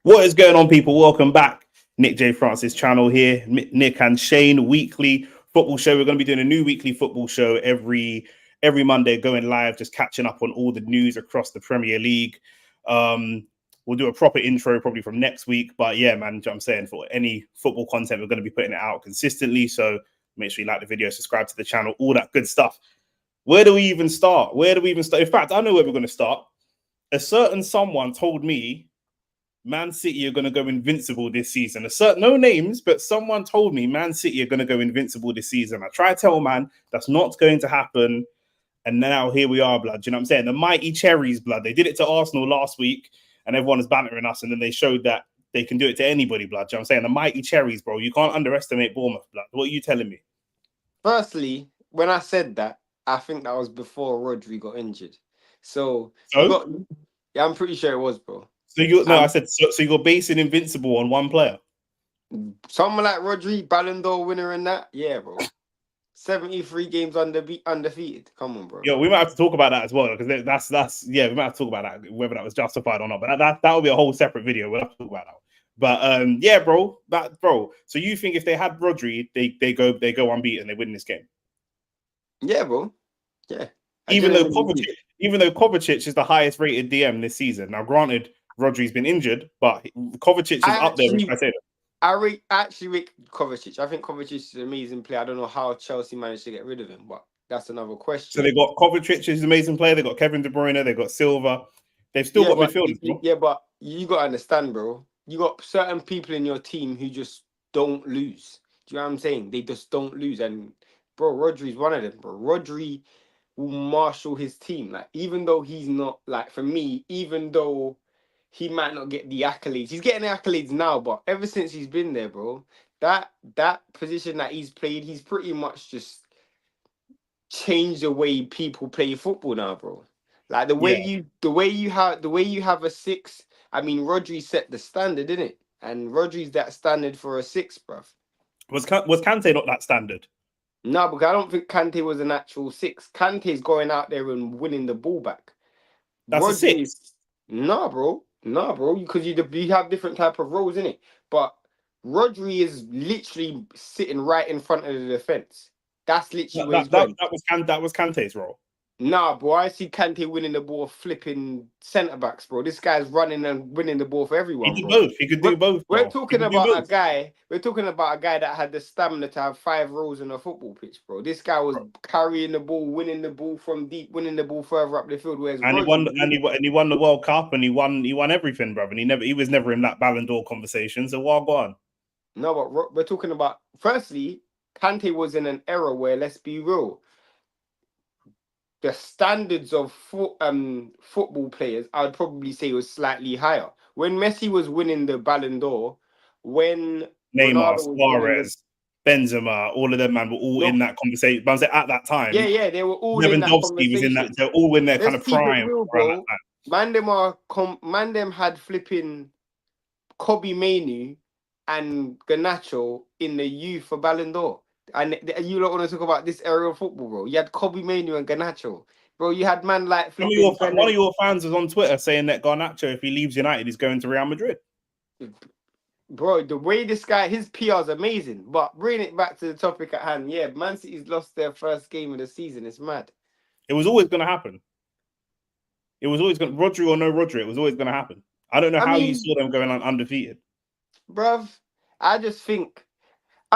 What is going on, people? Welcome back. Nick J. Francis channel here. Nick and Shane weekly football show. We're going to be doing a new weekly football show every Monday, going live, just catching up on all the news across the Premier League. We'll do a proper intro probably from next week. But yeah, man, you know what I'm saying, for any football content, we're going to be putting it out consistently. So make sure you like the video, subscribe to the channel, all that good stuff. Where do we even start? In fact, I know where we're going to start. A certain someone told me Man City are going to go invincible this season. No names, but someone told me Man City are going to go invincible this season. I try to tell man that's not going to happen. And now here we are, blood. You know what I'm saying? The mighty Cherries, blood. They did it to Arsenal last week and everyone is bantering us. And then they showed that they can do it to anybody, blood. You know what I'm saying? The mighty Cherries, bro. You can't underestimate Bournemouth, blood. What are you telling me? Firstly, when I said that, I think that was before Rodri got injured. Yeah, I'm pretty sure it was, bro. I said so you're basing invincible on one player. Someone like Rodri, Ballon d'Or winner and that, yeah, bro. 73 games undefeated. Come on, bro. Yo, we might have to talk about that as well, because we might have to talk about that, whether that was justified or not. But that will be a whole separate video. We'll have to talk about that. But yeah, bro. So you think if they had Rodri, they go unbeaten, they win this game? Yeah, bro. Yeah. Even though Kovacic is the highest rated DM this season. Now, granted, Rodri's been injured, but Kovacic is up there. I say that. I actually rate Kovacic. I think Kovacic is an amazing player. I don't know how Chelsea managed to get rid of him, but that's another question. So they got Kovacic, who's an amazing player. They got Kevin De Bruyne. They got Silva. They've still got midfielders. Yeah, but you got to understand, bro. You got certain people in your team who just don't lose. Do you know what I'm saying? They just don't lose. And, bro, Rodri's one of them, bro. Rodri will marshal his team. Like, even though he's not, like, for me, even though he might not get the accolades, he's getting the accolades now, but ever since he's been there, bro, that position that he's played, he's pretty much just changed the way people play football now, bro. Like the way you have a six. I mean, Rodri set the standard, didn't it? And Rodri's that standard for a six, bruv. Was Kante not that standard? No, because I don't think Kante was an actual six. Kante's going out there and winning the ball back. That's a six. Nah, bro. Because you have different type of roles in it. But Rodri is literally sitting right in front of the defense. That's literally where he's going. That was Kante's role. Nah, bro. I see Kante winning the ball, flipping centre backs, bro. This guy's running and winning the ball for everyone. He could do both. We're talking about a guy that had the stamina to have 5 rows on a football pitch, bro. This guy was carrying the ball, winning the ball from deep, winning the ball further up the field. He won the World Cup, and he won everything, bro. And he was never in that Ballon d'Or conversation. So what go on? No, but we're talking about, firstly, Kante was in an era where, let's be real, the standards of football players, I would probably say, was slightly higher. When Messi was winning the Ballon d'Or, when Neymar, Suarez, Benzema, all of them, man, were all in that conversation. But at that time, yeah, they were all in that conversation. Was in that. They're all in their kind of prime. Real, bro. Man them had flipping Kobe Mainu and Garnacho in the youth for Ballon d'Or. And you don't want to talk about this era of football, bro. You had Kobe Mainu and Garnacho. Bro, you had man like... One of your fans was on Twitter saying that Garnacho, if he leaves United, is going to Real Madrid. Bro, the way this guy... His PR is amazing. But bringing it back to the topic at hand, yeah, Man City's lost their first game of the season. It's mad. It was always going to happen. It was always going to... Rodri or no Rodri, it was always going to happen. I don't know how you saw them going on undefeated. Bruv, I just think...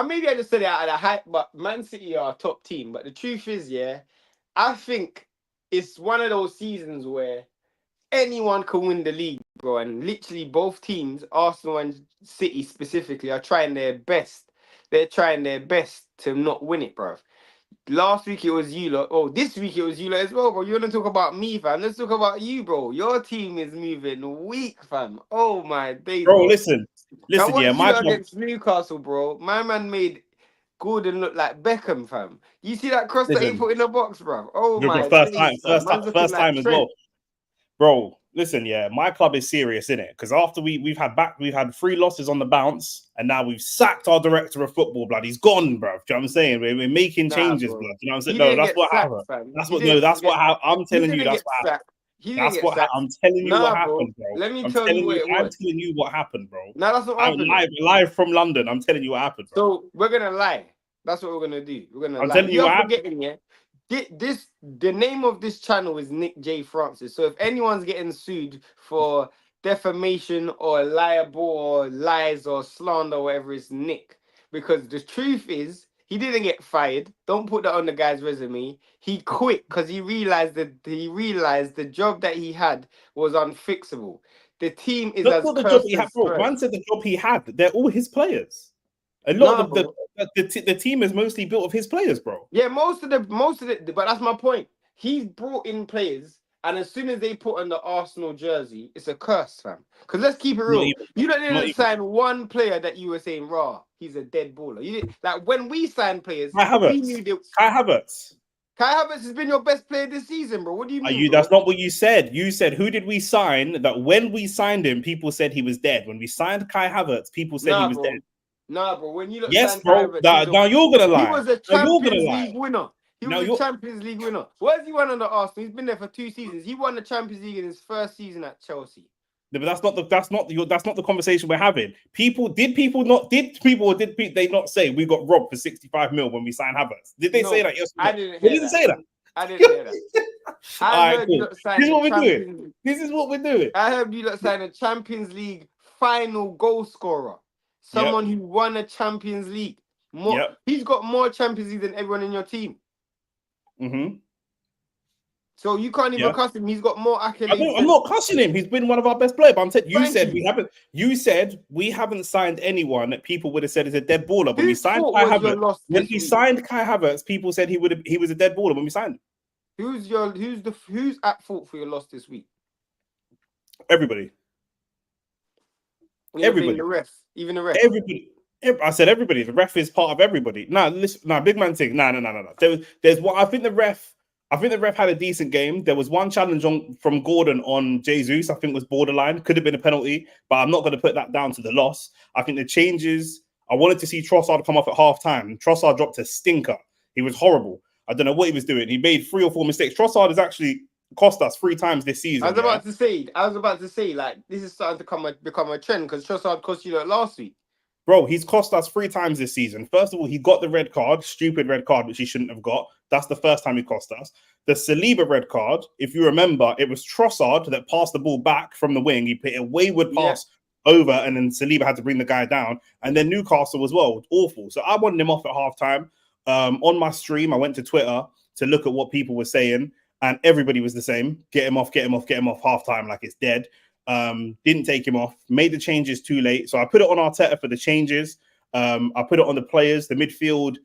maybe I just said it out of the hype, but Man City are a top team. But the truth is, yeah, I think it's one of those seasons where anyone can win the league, bro. And literally both teams, Arsenal and City specifically, are trying their best. They're trying their best to not win it, bro. Last week it was you lot. Oh, this week it was you lot as well, bro. You want to talk about me, fam? Let's talk about you, bro. Your team is moving weak, fam. Oh, my days. Bro, listen, yeah, my club against Newcastle, bro. My man made Gordon look like Beckham, fam. You see that cross that he put in the box, bro? Oh my! First time as well, bro. Listen, yeah, my club is serious, innit? Because after we've had 3 losses on the bounce, and now we've sacked our director of football, blood. He's gone, bro. Do you know what I'm saying? We're making changes, blood. You know what I'm saying? No, that's what happened. I'm telling you, that's what happened. He didn't That's get what sacked. I'm telling you what Nah, bro. happened, bro. Let me I'm tell you telling what you. it I'm was. telling you what happened, bro. Nah, that's not I'm happening. live from London. I'm telling you what happened, bro. So we're gonna lie. That's what we're gonna do. We're gonna I'm lie. telling you You're what happened. forgetting, yeah. The name of this channel is Nick J Francis. So if anyone's getting sued for defamation or liable or lies or slander or whatever, it's Nick. Because the truth is, he didn't get fired. Don't put that on the guy's resume. He quit because he realized the job that he had was unfixable. The team is That's as not the job he cursed had, as bro. Man Spurs. said the job he had. They're all his players. A lot Nah, of bro. the team is mostly built of his players, bro. Yeah, but that's my point. He's brought in players, and as soon as they put on the Arsenal jersey, it's a curse, fam. Because let's keep it Not real. even. You Not didn't even. sign one player that you were saying, raw, he's a dead baller. You didn't like when we signed players, Kai we Havertz. knew that Kai Havertz. Kai Havertz has been your best player this season, bro. What do you Are mean, you? That's bro? not what you said. You said who did we sign? That when we signed him, people said he was dead. When we signed Kai Havertz, people said he Nah, was dead. bro. Nah, bro. When you look Yes, signed Kai bro. Havertz, Now you're gonna he lie. was a Now you're gonna Champions lie. League winner. He Now was a you're. Champions League winner. What has he won under Arsenal? He's been there for 2 seasons. He won the Champions League in his first season at Chelsea. But that's not the conversation we're having. Did they not say we got robbed for 65 mil when we signed Havertz? Did they say No, that? Yes or I no? didn't They hear didn't that. say that. I didn't hear that. All I right, heard you cool. lot This signed is a what we're doing. Champions League. This is what we're doing. I heard you lot signed a Champions League final goal scorer. Yep. Someone who won a Champions League. Yep. He's got more Champions League than everyone in your team. Mm-hmm. So you can't even Yeah. cuss him. He's got more accolades I'm than. not cussing him. He's been one of our best players. But I'm saying you Thank said we you. haven't. You said we haven't signed anyone that people would have said is a dead baller. When we Whose signed fault Kai was your Havertz, loss when this we week? signed Kai Havertz, people said he was a dead baller when we signed him. Who's at fault for your loss this week? Everybody. You're not saying Everybody. the ref, even the ref. Everybody. I said everybody. The ref is part of everybody. No, listen, no, big man thing. No. There's what I think the ref. I think the ref had a decent game. There was one challenge from Gordon on Jesus. I think was borderline. Could have been a penalty, but I'm not going to put that down to the loss. I think the changes. I wanted to see Trossard come off at half time. Trossard dropped a stinker. He was horrible. I don't know what he was doing. He made 3 or 4 mistakes. Trossard has actually cost us 3 times this season. I was about to say, like, this is starting to become a trend because Trossard cost you that last week. Bro, he's cost us 3 times this season. First of all, he got the red card, stupid red card, which he shouldn't have got. That's the first time he cost us. The Saliba red card, if you remember, it was Trossard that passed the ball back from the wing. He put a wayward pass over, and then Saliba had to bring the guy down. And then Newcastle as well, awful. So I wanted him off at halftime. On my stream, I went to Twitter to look at what people were saying, and everybody was the same. Get him off halftime like it's dead. Didn't take him off, made the changes too late. So I put it on Arteta for the changes. I put it on the players. The midfield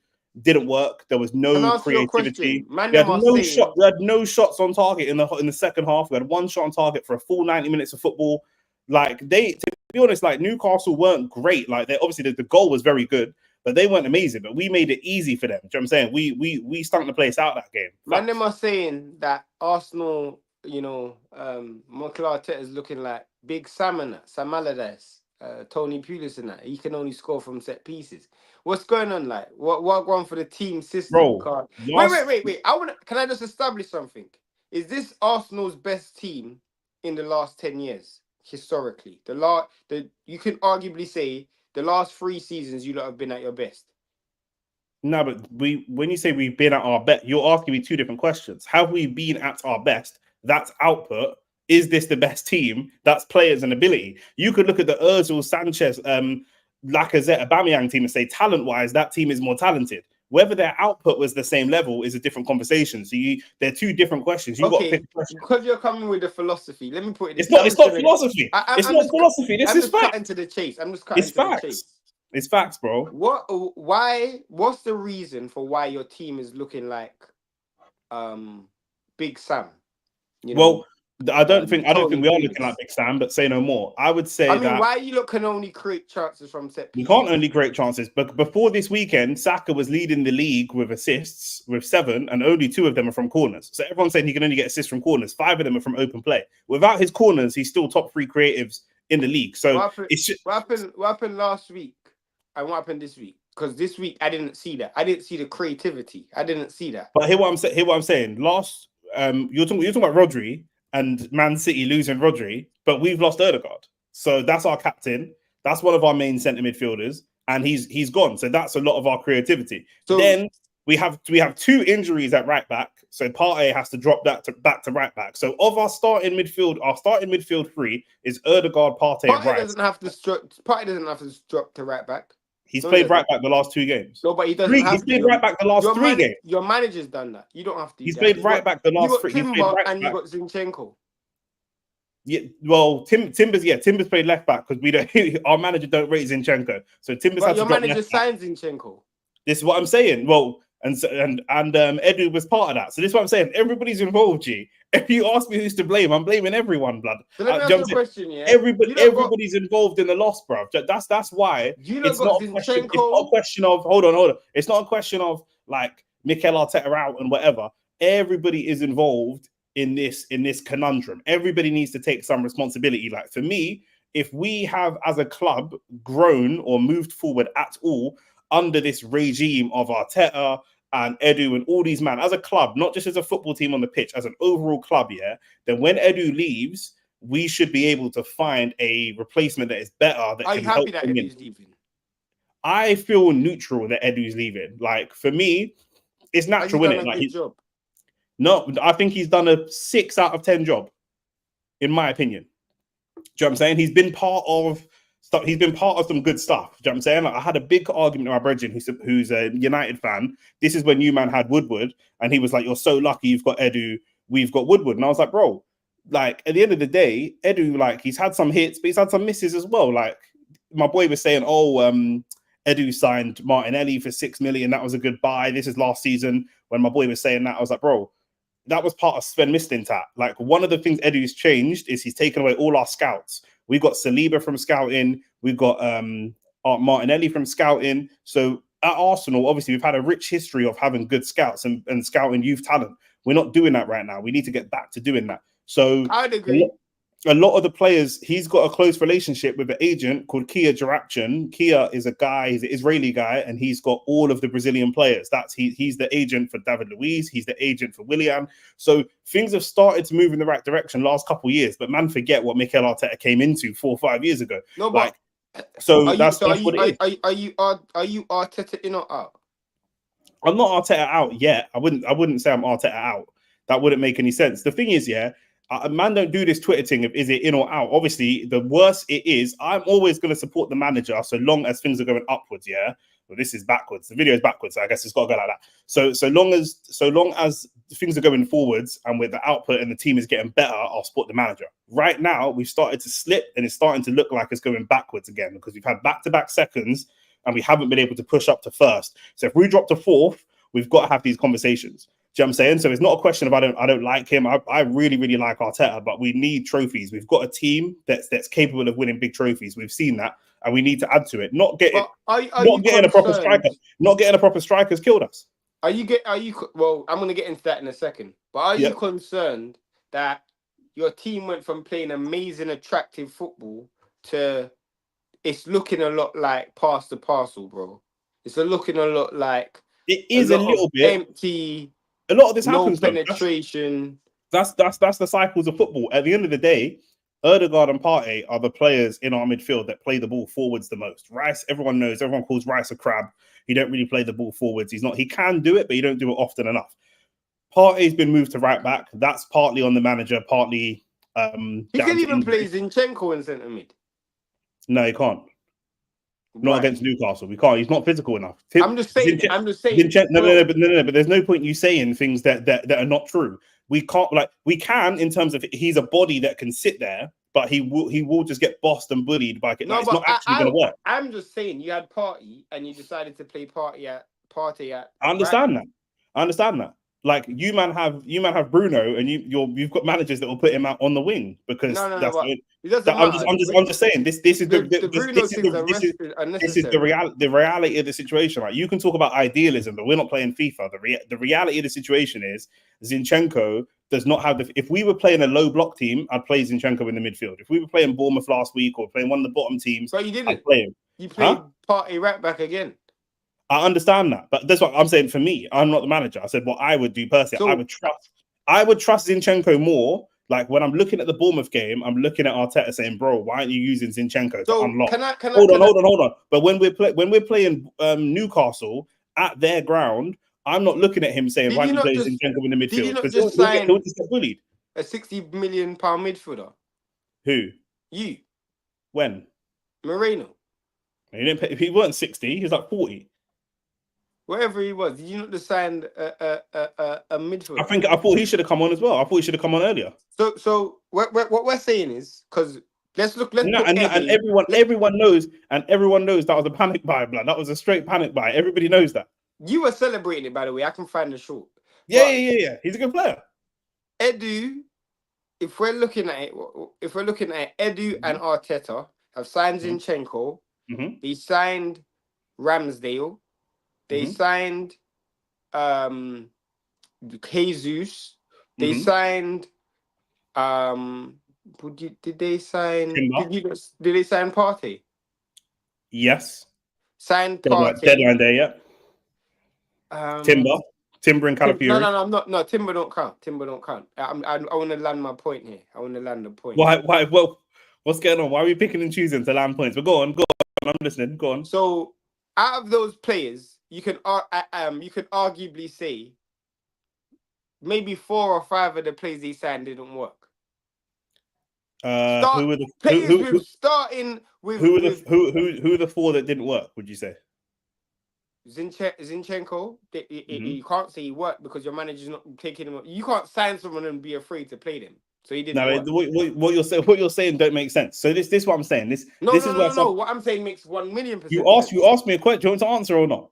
didn't work. There was Can no I ask you a creativity. question? Man, We had them are no saying, shot. We had no shots on target in the second half. We had one shot on target for a full 90 minutes of football. Like to be honest, like Newcastle weren't great. Like they obviously the goal was very good, but they weren't amazing. But we made it easy for them. Do you know what I'm saying? We stunk the place out that game. man, them are saying that Arsenal, Mikel Arteta is looking like Big Sam and that, Sam Allardyce, Tony Pulis and that. He can only score from set pieces. What's going on? Like, what going for the team system? Bro, Wait. Can I just establish something? Is this Arsenal's best team in the last 10 years historically? You can arguably say the last 3 seasons you lot have been at your best. No, but when you say we've been at our best, you're asking me 2 different questions. Have we been at our best? That's output. Is this the best team? That's players and ability. You could look at the Ozil, Sanchez, Lacazette, Aubameyang team and say talent-wise, that team is more talented. Whether their output was the same level is a different conversation. So they're 2 different questions. You got to pick a question. Because you're coming with the philosophy. Let me put it. It's not philosophy. It's not philosophy. This is facts. Cutting to the chase. I'm just cutting It's to the facts. chase. It's facts, bro. What's the reason for why your team is looking like Big Sam? Well, I don't think we are Tony looking Pulis. like Big Sam, but say no more. I would say that why you lot can only create chances from set we pieces? can't only create chances. But before this weekend, Saka was leading the league with assists with 7, and only 2 of them are from corners. So everyone's saying he can only get assists from corners. 5 of them are from open play. Without his corners, he's still top 3 creatives in the league. So what happened last week and what happened this week? Because this week I didn't see that. I didn't see the creativity. I didn't see that. But hear what I'm saying. Last you're talking about Rodri. and Man City losing Rodri, but we've lost Ødegaard. So that's our captain. That's one of our main centre midfielders, and he's gone. So that's a lot of our creativity. So then we have 2 injuries at right back. So Partey has to drop that back to right back. So of our starting midfield 3 is Ødegaard, Partey, and Rice. Partey doesn't have to drop to right back. He's played right back the last 2 games. No, but he doesn't have He's played right back the last 3 games. Your manager's done that. You don't have to. He's played right back the last 3. You got Timber and you got Zinchenko. Yeah, well, Timber's played left back because we don't. Our manager don't rate Zinchenko, so Timbers had to drop left back. Your manager signed Zinchenko. This is what I'm saying. Well, and Edu was part of that. So this is what I'm saying. Everybody's involved, G. If you ask me who's to blame, I'm blaming everyone, blood. So let me ask you a question, yeah. Everybody's involved in the loss, bro. That's why it's not a question. It's not a question of hold on. It's not a question of like Mikel Arteta out and whatever. Everybody is involved in this conundrum. Everybody needs to take some responsibility. Like for me, if we have as a club grown or moved forward at all under this regime of Arteta and Edu and all these men as a club, not just as a football team on the pitch, as an overall club, yeah, then when Edu leaves, we should be able to find a replacement that is better. That Are you happy that Edu's leaving? I feel neutral that Edu's leaving. Like for me, it's natural, isn't it? Like job. No, I think he's done a 6 out of 10 job, in my opinion. Do you know what I'm saying? He's been part of some good stuff. Do you know what I'm saying? Like, I had a big argument with my brethren who's a United fan. This is when Newman had Woodward, and he was like, "You're so lucky you've got Edu, we've got Woodward." And I was like, bro, like at the end of the day, Edu, like he's had some hits, but he's had some misses as well. Like my boy was saying, Edu signed Martinelli for 6 million. That was a good buy. This is last season. When my boy was saying that, I was like, bro, that was part of Sven Mislintat. Like one of the things Edu's changed is he's taken away all our scouts. We got Saliba from scouting. We've got Martinelli from scouting. So at Arsenal, obviously, we've had a rich history of having good scouts and scouting youth talent. We're not doing that right now. We need to get back to doing that. So I'd agree. A lot of the players, he's got a close relationship with an agent called Kia Jarapchan. Kia is a guy, he's an Israeli guy, and he's got all of the Brazilian players. He's the agent for David Luiz. He's the agent for Willian. So things have started to move in the right direction last couple of years, but man, forget what Mikel Arteta came into 4 or 5 years ago. No, but that's what it is. Are you Arteta in or out? I'm not Arteta out yet. I wouldn't say I'm Arteta out. That wouldn't make any sense. The thing is, yeah, a man don't do this Twitter thing of is it in or out. Obviously, the worse it is, I'm always going to support the manager so long as things are going upwards. Yeah, well, this is backwards. The video is backwards, so I guess it's got to go like that. So long as things are going forwards and with the output and the team is getting better, I'll support the manager. Right now, we've started to slip and it's starting to look like it's going backwards again because we've had back-to-back seconds and we haven't been able to push up to first. So if we drop to fourth, we've got to have these conversations. Do you know what I'm saying? So it's not a question of I don't like him. I really, really like Arteta, but we need trophies. We've got a team that's capable of winning big trophies. We've seen that, and we need to add to it. Not getting a proper striker. Not getting a proper striker has killed us. Well, I'm gonna get into that in a second. But are you concerned that your team went from playing amazing, attractive football to it's looking a lot like pass the parcel, bro? It's looking a lot like it is a little bit empty. A lot of this happens. Penetration. That's the cycles of football. At the end of the day, Ødegaard and Partey are the players in our midfield that play the ball forwards the most. Rice, everyone knows. Everyone calls Rice a crab. He don't really play the ball forwards. He can do it, but he don't do it often enough. Partey's been moved to right back. That's partly on the manager, partly. He can even play Zinchenko in centre mid. No, he can't. Not against Newcastle. We can't. He's not physical enough. I'm just saying. No, but there's no point you saying things that are not true. We can't. We can in terms of he's a body that can sit there, but he will just get bossed and bullied by it. No, it's not actually going to work. I'm just saying you had Partey and you decided to play Partey at. I understand that. Like you man have Bruno and you've got managers that will put him out on the wing because I'm just saying this is the reality of the situation. Like you can talk about idealism, but we're not playing FIFA. The reality of the situation is Zinchenko does not have if we were playing a low block team, I'd play Zinchenko in the midfield. If we were playing Bournemouth last week or playing one of the bottom teams, but you didn't. I'd play him. You played Partey right back again. I understand that, but that's what I'm saying. For me, I'm not the manager. I said what I would do personally. I would trust Zinchenko more. Like when I'm looking at the Bournemouth game, I'm looking at Arteta saying, "Bro, why aren't you using Zinchenko to unlock?" Hold on. But when we're playing Newcastle at their ground, I'm not looking at him saying, "Why don't you play Zinchenko in the midfield?" Did you not Because just sign he'll just get bullied. a £60 million midfielder? Who? You. When? Moreno. He didn't pay, he wasn't 60, he was like 40. Whatever he was, did you not just sign a midfielder? I thought he should have come on as well. I thought he should have come on earlier. So what we're saying is, because let's put everyone knows that was a panic buy, blood. That was a straight panic buy. Everybody knows that. You were celebrating it, by the way. I can find the short. Yeah. He's a good player. Edu, if we're looking at it, Edu and Arteta have signed Zinchenko. They signed Ramsdale. They signed Jesus. They signed did they sign did they sign Partey? Yes. Signed Partey. Deadline day, yeah. Timber and Calafiori. No, I'm not. No, Timber don't count. I want to land my point here. I want to land the point. Why? Well, what's going on? Why are we picking and choosing to land points? But go on. I'm listening. Go on. So, out of those players, you can arguably say maybe 4 or 5 of the players he signed didn't work. Who are the 4 that didn't work? Would you say? Zinchenko, you can't say he worked because your manager's not taking him. You can't sign someone and be afraid to play them. So he didn't. No, what you're saying don't make sense. So this is what I'm saying. What I'm saying makes 1,000,000%. You asked me a question. Do you want to answer or not?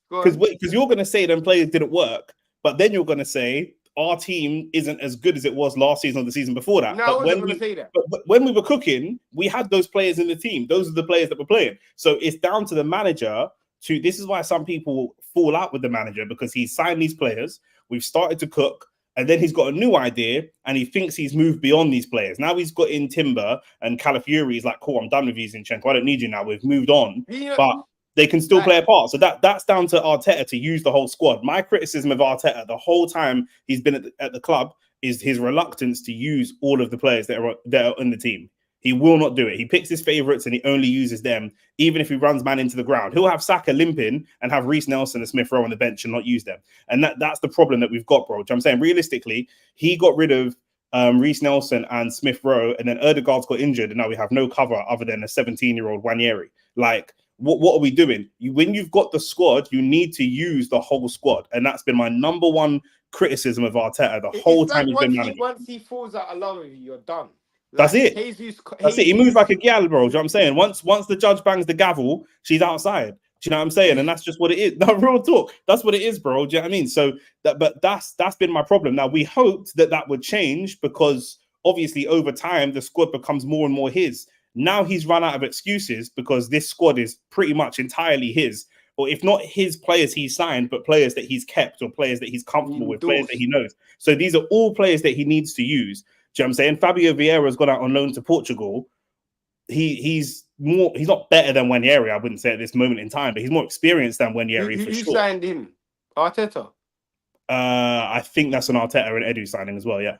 Because you're going to say them players didn't work, but then you're going to say our team isn't as good as it was last season or the season before that. No, I wasn't going to say that. But when we were cooking, we had those players in the team. Those are the players that were playing. So it's down to the manager. This is why some people fall out with the manager, because he's signed these players. We've started to cook, and then he's got a new idea, and he thinks he's moved beyond these players. Now he's got in Timber and Calafiori. He's like, cool, I'm done with you, Zinchenko. I don't need you now. We've moved on, but they can still play a part. So that's down to Arteta to use the whole squad. My criticism of Arteta the whole time he's been at the club is his reluctance to use all of the players that are in the team. He will not do it. He picks his favourites and he only uses them, even if he runs man into the ground. He'll have Saka limping and have Reece Nelson and Smith Rowe on the bench and not use them. And that's the problem that we've got, bro. I'm saying, realistically, he got rid of Reece Nelson and Smith Rowe, and then Ødegaard's got injured, and now we have no cover other than a 17-year-old Wanyeri. Like, what are we doing? When you've got the squad, you need to use the whole squad. And that's been my number one criticism of Arteta the whole time he's been managing. Once he falls out of love with you, you're done. That's it. That's it. He moves like a gal, bro. Do you know what I'm saying? Once the judge bangs the gavel, she's outside. Do you know what I'm saying? And that's just what it is. No, real talk. That's what it is, bro. Do you know what I mean? So that's been my problem. Now we hoped that would change, because obviously over time the squad becomes more and more his. Now he's run out of excuses, because this squad is pretty much entirely his. Or if not his players he signed, but players that he's kept, or players that he's comfortable with, players that he knows. So these are all players that he needs to use. Do you know what I'm saying? Fabio Vieira's gone out on loan to Portugal. He's not better than Wanyeri, I wouldn't say at this moment in time, but he's more experienced than Wanyeri for sure. Who signed him? Arteta? I think that's an Arteta and Edu signing as well, yeah.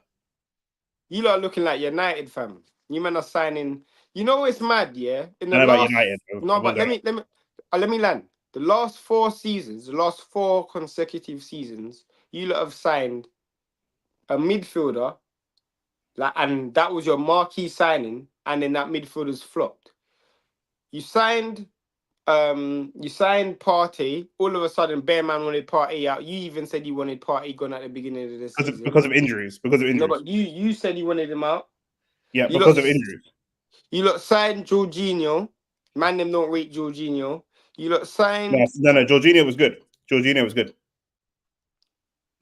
You lot are looking like United fam. You men are signing. You know it's mad, yeah? In the last, United, no, but let me land. The last 4 seasons, the last 4 consecutive seasons, you lot have signed a midfielder. And that was your marquee signing, and then that midfielder's flopped. You signed Partey. All of a sudden, Bearman wanted Partey out. You even said you wanted Partey gone at the beginning of the season because of injuries. No, but you said you wanted him out. Yeah, because of injuries. You lot signed Jorginho. Man, them don't rate Jorginho. You lot signed. No. Jorginho was good.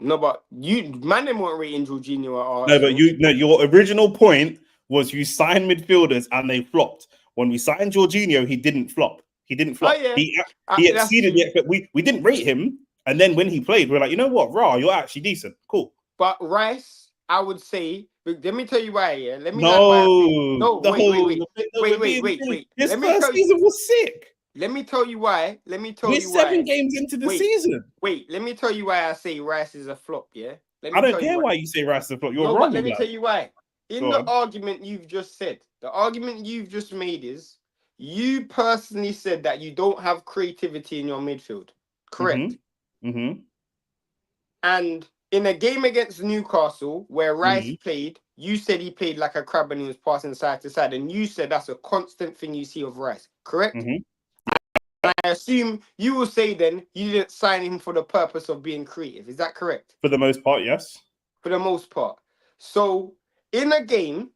No, but them weren't rating Jorginho at all. No, but your original point was you signed midfielders and they flopped. When we signed Jorginho, he didn't flop. He yeah. He exceeded the expectation. We didn't rate him, and then when he played, we're like, you know what, you're actually decent, cool. But Rice, I would say, let me tell you why. Yeah, let me. Wait. This first season was sick. Let me tell you why. We're 7 games into the season. Wait, let me tell you why I say Rice is a flop, yeah? I don't care why you say Rice is a flop. You're wrong. Let me tell you why. in Go the on. argument you've just said, the argument you've just made is you personally said that you don't have creativity in your midfield. Correct. And in a game against Newcastle where Rice played, you said he played like a crab and he was passing side to side, and you said that's a constant thing you see of Rice. Correct. And I assume you will say then you didn't sign him for the purpose of being creative. Is that correct? For the most part, yes. For the most part. So in a game,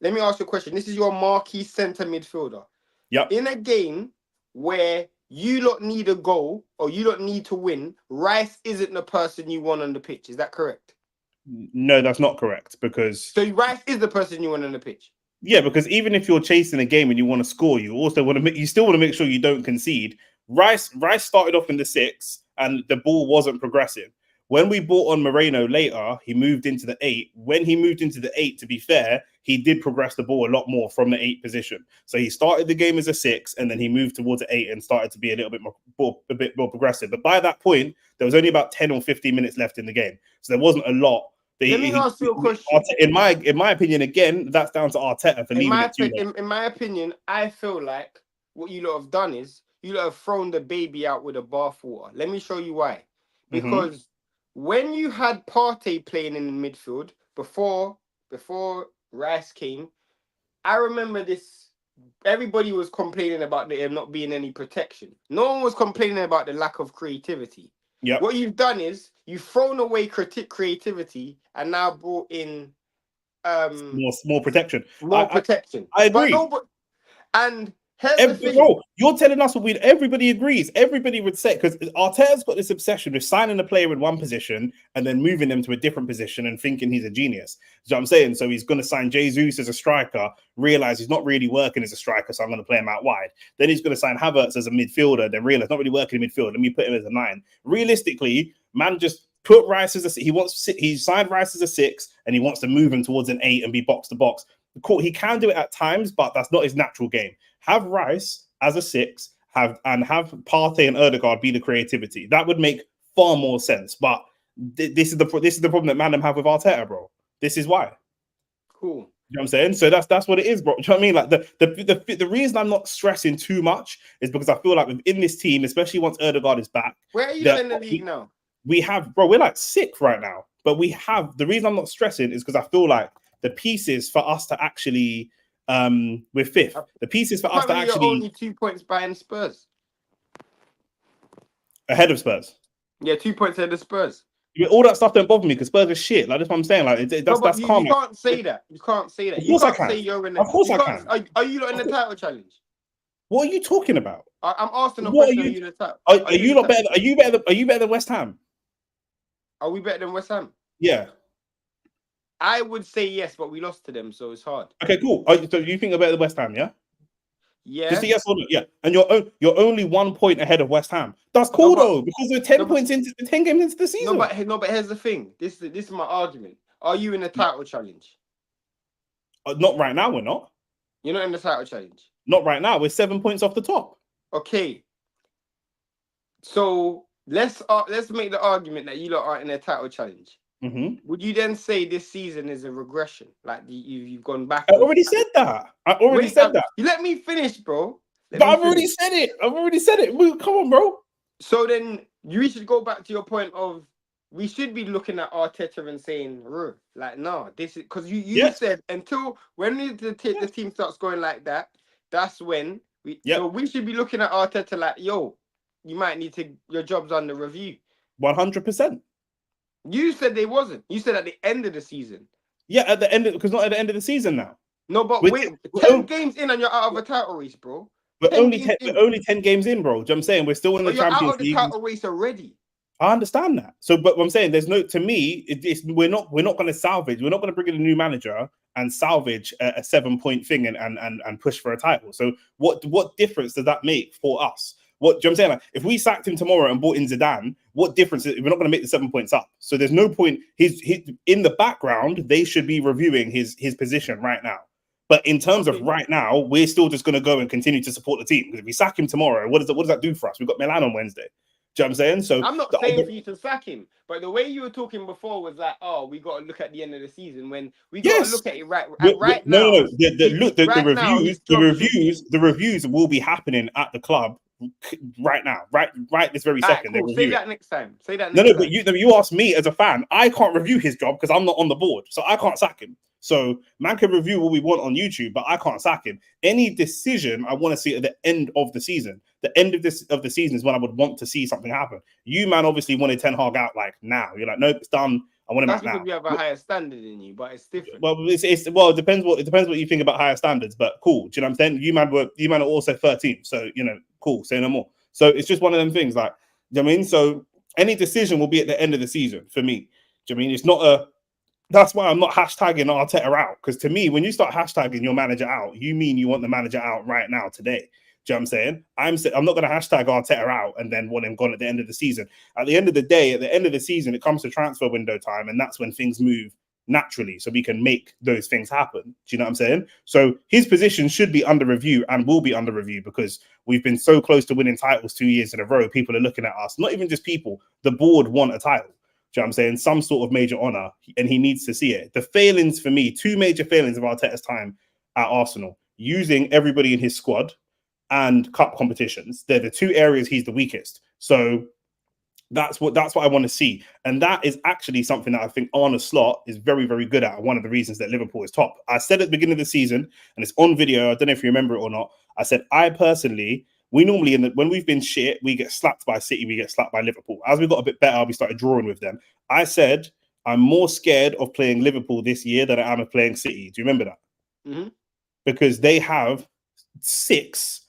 let me ask you a question. This is your marquee centre midfielder. Yep. In a game where you lot need a goal or you lot need to win, Rice isn't the person you want on the pitch. Is that correct? No, that's not correct, because So Rice is the person you want on the pitch. Yeah, because even if you're chasing a game and you want to score, you also want to you still want to make sure you don't concede. Rice started off in the 6 and the ball wasn't progressing. When we brought on Moreno later, he moved into the 8. When he moved into the 8, to be fair, he did progress the ball a lot more from the 8 position. So he started the game as a 6 and then he moved towards the 8 and started to be a little bit more progressive. But by that point, there was only about 10 or 15 minutes left in the game. So there wasn't a lot. Let me ask you a question. In my opinion, again, that's down to Arteta for leaving it too long. In my opinion, I feel like what you lot have done is you lot have thrown the baby out with the bathwater. Let me show you why. Because when you had Partey playing in the midfield before Rice came, I remember this. Everybody was complaining about there not being any protection. No one was complaining about the lack of creativity. Yep. What you've done is you've thrown away creativity and now brought in more protection. More protection. I agree. And here's the thing. Bro, you're telling us what everybody agrees. Everybody would say, because Arteta's got this obsession with signing a player in one position and then moving them to a different position and thinking he's a genius. You know what I'm saying? So he's going to sign Jesus as a striker, realize he's not really working as a striker, so I'm going to play him out wide. Then he's going to sign Havertz as a midfielder, then realize not really working in midfield. Let me put him as a 9. Realistically, man just put Rice as he signed Rice as a 6 and he wants to move him towards an 8 and be box to box. Cool, he can do it at times, but that's not his natural game. Have Rice as a 6, have Partey and Ødegaard be the creativity. That would make far more sense. But this is the problem that Mandem have with Arteta, bro. This is why. Cool. You know what I'm saying? So that's what it is, bro. Do you know what I mean? Like the reason I'm not stressing too much is because I feel like within this team, especially once Ødegaard is back, where are you in the league now? We're like 6th right now. But the reason I'm not stressing is because I feel like the pieces for us to actually we're 5th. The pieces for us to actually only 2 points behind Spurs. Ahead of Spurs. Yeah, 2 points ahead of Spurs. All that stuff don't bother me because Spurs are shit. Like that's what I'm saying. Like that's you, calm. You can't say that. You can't say that. Of course you can't I can. Say you're in of course I can. Are you not in the title challenge? What are you talking about? I'm asking a question. Are you in the title? Are you not better? Are you better than West Ham? Are we better than West Ham? Yeah. I would say yes, but we lost to them, so it's hard. Okay, cool. So you think about the West Ham, yeah? Yeah. Just a yes or no, yeah. And you're only 1 point ahead of West Ham. That's cool though, because we're 10 games into the season. No, but here's the thing. This is my argument. Are you in the title challenge? Not right now. We're not. You're not in the title challenge. Not right now. We're 7 points off the top. Okay. So let's make the argument that you lot aren't in a title challenge. Would you then say this season is a regression? Like you've gone back? I already said that. You let me finish, bro. I've already said it. Come on, bro. So then you should go back to your point of we should be looking at Arteta and saying, like, no, this is because you said until when the team starts going like that, that's when so we should be looking at Arteta like, yo, you might need your job's under review. 100%. You said they wasn't. You said at the end of the season. Yeah, at the end because not at the end of the season now. No, but wait, 10 games in and you're out of a title race, bro. We're only 10 games in, bro. Do you know what I'm saying? We're still in the Champions League. You're out of the title race already. I understand that. So, but what I'm saying, there's no. To me, we're not going to salvage. We're not going to bring in a new manager and salvage a 7-point thing and push for a title. So, what difference does that make for us? Do you know what I'm saying? Like, if we sacked him tomorrow and brought in Zidane, what difference? We're not going to make the 7 points up. So there's no point. He's in the background. They should be reviewing his position right now. But in terms of right now, we're still just going to go and continue to support the team. Because if we sack him tomorrow, what does that do for us? We've got Milan on Wednesday. Do you know what I'm saying? So I'm not saying for you to sack him, but the way you were talking before was like, oh, we got to look at the end of the season when we got to yes. look at it right No, now. no. Look, the Right now, his job should be. the reviews will be happening at the club right now, right this very All right, second. They're cool. Say reviewing. that next time. Say that No, next no, time. but you asked me as a fan. I can't review his job because I'm not on the board, so I can't sack him. So man can review what we want on YouTube, but I can't sack him. Any decision I want to see at the end of the season. The end of the season is when I would want to see something happen. You man obviously wanted Ten Hag out like now. You're like, nope, it's done. I want him That's out because now. we have a higher standard than you, but it's different. Well, it depends what you think about higher standards, but cool. Do you know what I'm saying? You man are also 13, so cool. Say no more. So it's just one of them things, like, do you know what I mean? So any decision will be at the end of the season for me. Do you know what I mean? It's not a. That's why I'm not hashtagging Arteta out, because to me, when you start hashtagging your manager out, you mean you want the manager out right now today. Do you know what I'm saying? I'm not going to hashtag Arteta out and then want him gone at the end of the season. At the end of the day, at the end of the season, it comes to transfer window time, and that's when things move naturally, so we can make those things happen. Do you know what I'm saying? So his position should be under review and will be under review because we've been so close to winning titles 2 years in a row. People are looking at us, not even just people, the board want a title. Do you know what I'm saying? Some sort of major honor, and he needs to see it. The failings for me, two major failings of Arteta's time at Arsenal, using everybody in his squad and cup competitions. They're the two areas he's the weakest. So that's what I want to see. And that is actually something that I think Arne Slot is very, very good at. One of the reasons that Liverpool is top. I said at the beginning of the season, and it's on video, I don't know if you remember it or not. I said, I personally, we normally, when we've been shit, we get slapped by City, we get slapped by Liverpool. As we got a bit better, we started drawing with them. I said, I'm more scared of playing Liverpool this year than I am of playing City. Do you remember that? Mm-hmm. Because they have 6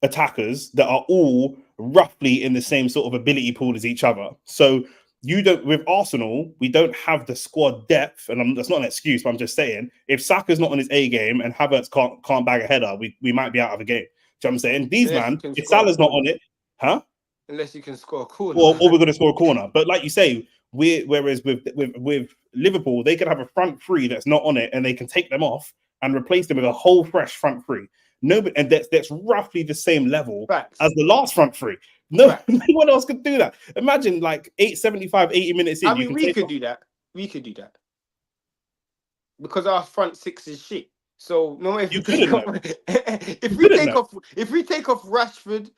attackers that are all roughly in the same sort of ability pool as each other. So you don't, with Arsenal, we don't have the squad depth, and that's not an excuse, but I'm just saying, if Saka's not on his A game and Havertz can't bag a header, we might be out of a game. Do you know what I'm saying? These if Salah's not on it, huh? Unless you can score a corner, or we're going to score a corner. But like you say, whereas with Liverpool, they could have a front three that's not on it, and they can take them off and replace them with a whole fresh front three. Nobody, and that's roughly the same level as the last front three. No one else could do that. Imagine like 80 minutes in. I mean, we could do that. We could do that because our front six is shit. So no, if we take off Rashford,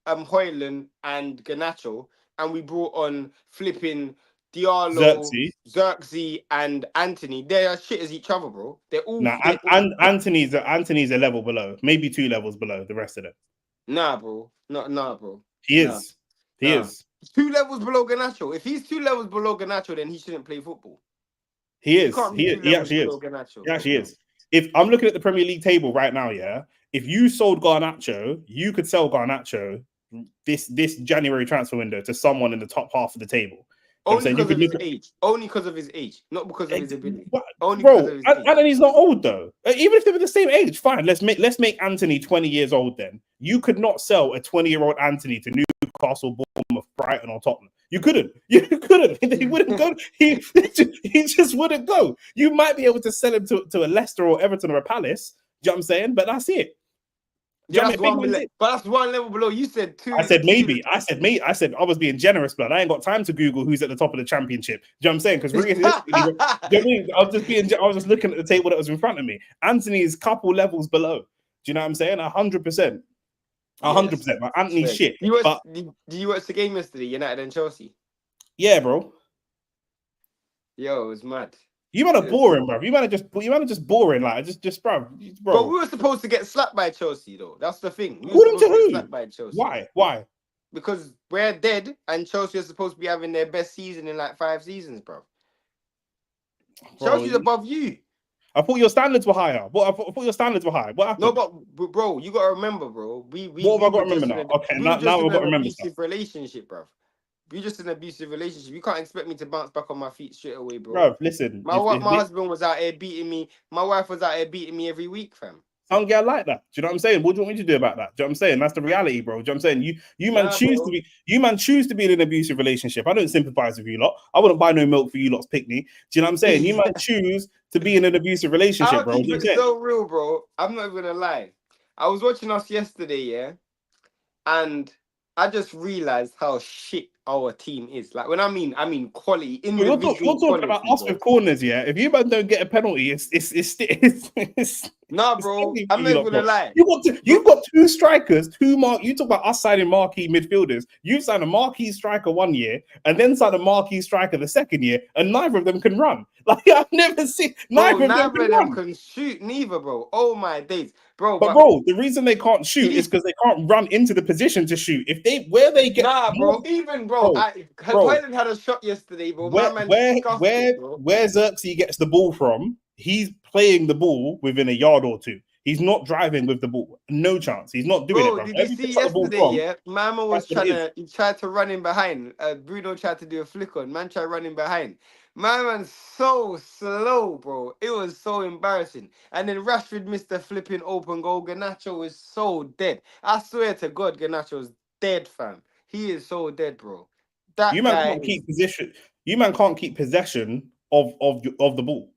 Højlund, and Garnacho, and we brought on flipping Diallo, Xerxes, and Anthony, they are shit as each other, bro. They're all. Anthony's a level below, maybe 2 levels below the rest of them. Nah, bro. Nah, bro. He is. 2 levels below Garnacho. If he's 2 levels below Garnacho, then he shouldn't play football. He is. He actually is. He actually is. If I'm looking at the Premier League table right now, if you sold Garnacho, you could sell Garnacho this January transfer window to someone in the top half of the table. Only because of his age. Only because of his age, not because of his ability. Anthony's not old though. Even if they were the same age, fine. Let's make Anthony 20 years old. Then you could not sell a 20-year-old Anthony to Newcastle, Bournemouth, Brighton, or Tottenham. You couldn't. He wouldn't go. He just wouldn't go. You might be able to sell him to a Leicester or Everton or a Palace. Do you know what I'm saying? But that's it. Yeah, but that's 1 level below. You said 2. I said maybe. I said I was being generous, blood. I ain't got time to Google who's at the top of the championship. Do you know what I'm saying? Because realistically, I was just looking at the table that was in front of me. Anthony is a couple levels below. Do you know what I'm saying? 100%. 100%. But Anthony's shit. Did you watch the game yesterday, United and Chelsea? Yeah, bro. Yo, it was mad. You man are boring, bro. You man are just boring. Like, just bro. But we were supposed to get slapped by Chelsea, though. That's the thing. According to who? Slapped by Chelsea. Why? Because we're dead, and Chelsea are supposed to be having their best season in like 5 seasons, bro. Chelsea's above you. I thought your standards were higher. I thought your standards were higher. What happened? No, but bro, you gotta remember, bro. What have I got to remember now? Okay, now I've got to remember stuff. Relationship, bro. We're just in an abusive relationship. You can't expect me to bounce back on my feet straight away, bro. Bro, listen. My husband was out here beating me. My wife was out here beating me every week, fam. Some girl like that. Do you know what I'm saying? What do you want me to do about that? Do you know what I'm saying? That's the reality, bro. Do you know what I'm saying? You man choose to be in an abusive relationship. I don't sympathize with you lot. I wouldn't buy no milk for you lot's picnic. Do you know what I'm saying? You man choose to be in an abusive relationship, bro. It's so real, bro. I'm not even gonna lie. I was watching us yesterday, and I just realized how shit our team is. Like when I mean quality, You're individual talking about quality, us bro. with corners, yeah. If you man don't get a penalty, it's Nah, bro. heavy for I'm not you even lot, gonna bro. lie. You've got two strikers, You talk about us signing marquee midfielders. You signed a marquee striker 1 year, and then signed a marquee striker the second year, and neither of them can run. Like I've never seen Bro, neither of them neither can of them run. can shoot, neither, bro. Oh my days, bro. But But bro, the reason they can't shoot did is he? because they can't run into the position to shoot. If they where they get Nah, bro. more, Even bro, bro, bro, Hoyland had a shot yesterday, bro. My man scuffed it, bro. where Xerxes gets the ball from, he's playing the ball within a yard or two. He's not driving with the ball. No chance. He's not doing it, Bro, bro. did you Wherever you see shot the ball yesterday? from, Yeah, Mama was that's what it is. he tried to run in behind. Bruno tried to do a flick on. Man tried running behind. My man's so slow, bro. It was so embarrassing. And then Rashford missed the flipping open goal. Garnacho is so dead. I swear to God, Garnacho's dead, fam. He is so dead, bro. You That man guy can't is. keep position. You man can't keep possession of the ball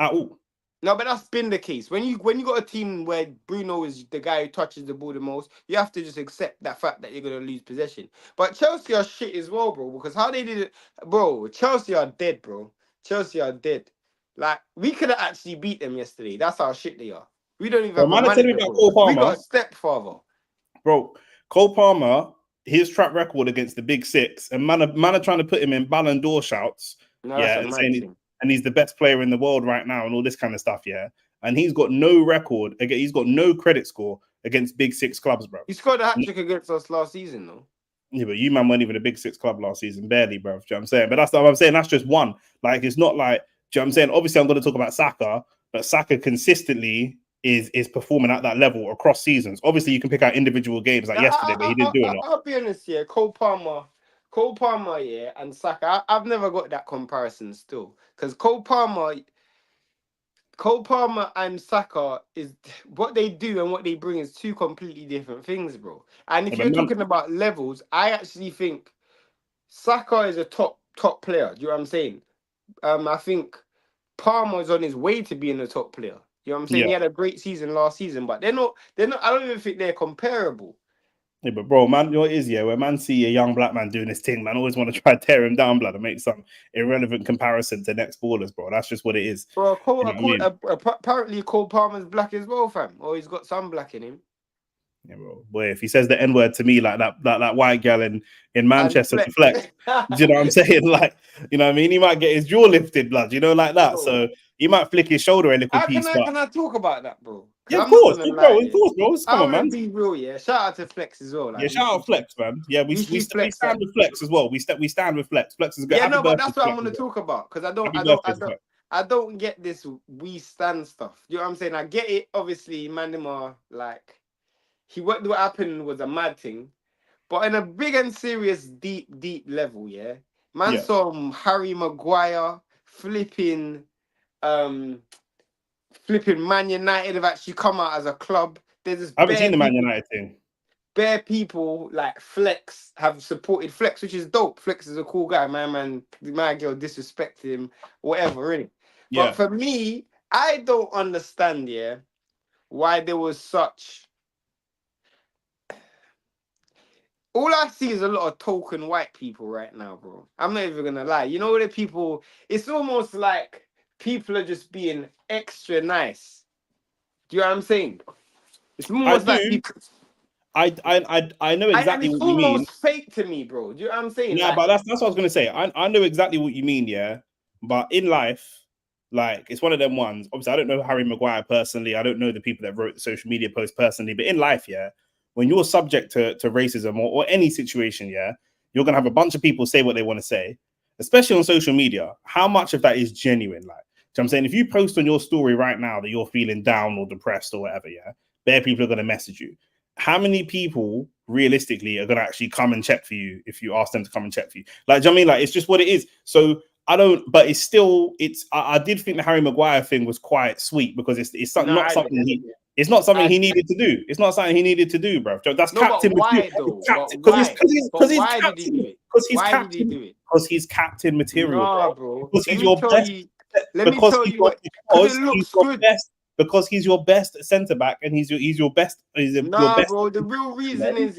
at all. No, but that's been the case. When you got a team where Bruno is the guy who touches the ball the most, you have to just accept that fact that you're gonna lose possession. But Chelsea are shit as well, bro. Because how they did it, bro. Chelsea are dead, bro. Chelsea are dead. Like we could have actually beat them yesterday. That's how shit they are. We don't even Bro, have a man, are telling me manager, about bro. Cole We got Palmer. a stepfather. Bro, Cole Palmer, his track record against the big six, and man are trying to put him in Ballon d'Or shouts, No, that's yeah, a and mad saying thing. and he's the best player in the world right now, and all this kind of stuff, yeah. And he's got no record again. He's got no credit score against big six clubs, bro. He scored a hat trick against us last season, though. Yeah, but you man weren't even a big six club last season, barely, bro. Do you know what I'm saying? But that's what I'm saying. That's just one. Like, it's not like, do you know what I'm saying? Obviously, I'm going to talk about Saka, but Saka consistently is performing at that level across seasons. Obviously, you can pick out individual games like Now, yesterday, but he didn't do a lot. I'll be honest, yeah. Cole Palmer, yeah, and Saka. I've never got that comparison still, because Cole Palmer and Saka is what they do and what they bring is two completely different things, bro. And Yeah, if but you're man, talking about levels, I actually think Saka is a top player. Do you know what I'm saying? I think Palmer is on his way to being a top player. You know what I'm saying? yeah. He had a great season last season, but they're not. I don't even think they're comparable. Yeah, but bro, man, you know what it is, yeah, when man see a young black man doing this thing, man always want to try to tear him down, blood, and make some irrelevant comparison to next ballers, bro. That's just what it is. Bro, You know what I mean? apparently Cole Palmer's black as well, fam. Or he's got some black in him. Yeah, bro. Boy, if he says the N-word to me like that white girl in And Manchester to flex. flex, do you know what I'm saying? Like, you know what I mean? He might get his jaw lifted, blood, you know, like that. Bro, So he might flick his shoulder a little how piece, but can I talk about that, bro? yeah, Because of I'm not course, gonna lie, bro, of yeah. course, bro. Come I on, want man. to be real, yeah. Shout out to Flex as well. Yeah, Like shout out Flex, man. Yeah, we Flex stand up. with Flex as well. We stand with Flex. Flex is good. Yeah, Happy no, but birthday, that's what I'm Flex. gonna talk about. Because Happy birthday, Flex. I don't get this we stand stuff. You know what I'm saying? I get it, obviously, Mandemar, like what happened was a mad thing. But in a big and serious, deep level, yeah. Man Yeah. saw Harry Maguire um, flipping Man United have actually come out as a club. There's this I haven't seen the Man United thing. bare people like Flex have supported Flex, which is dope. Flex is a cool guy. My girl disrespected him, whatever, innit? But Yeah. for me, I don't understand, yeah, why there was such. All I see is a lot of token white people right now, bro. I'm not even gonna lie. You know the people, it's almost like people are just being extra nice. Do you know what I'm saying? It's I almost like do. people, I know and exactly it's what you mean. almost fake to me, bro. Do you know what I'm saying? Nah, Like, but that's what I was gonna say. I know exactly what you mean, yeah. But in life, like it's one of them ones. Obviously, I don't know Harry Maguire personally. I don't know the people that wrote the social media post personally. But in life, yeah, when you're subject to racism or any situation, yeah, you're gonna have a bunch of people say what they want to say, especially on social media. How much of that is genuine? Like, so I'm saying, if you post on your story right now that you're feeling down or depressed or whatever, yeah, bare people are gonna message you. How many people realistically are going to actually come and check for you if you ask them to come and check for you? Like, do you know what I mean? Like, it's just what it is. So I don't, but it's still, I did think the Harry Maguire thing was quite sweet because it's no, not I something didn't. it's not something I, he needed to do. It's not something he needed to do, bro. That's no, but captain material. why though? But Because why? But why did he do it? Why did he do it? because he's captain material, Nah, bro. bro. Because Let he's me your tell best. you. Let me Because tell he's you your, what. Because it he's looks your good. best. because he's your best centre back and he's your best. Your Nah, best. bro. The real reason is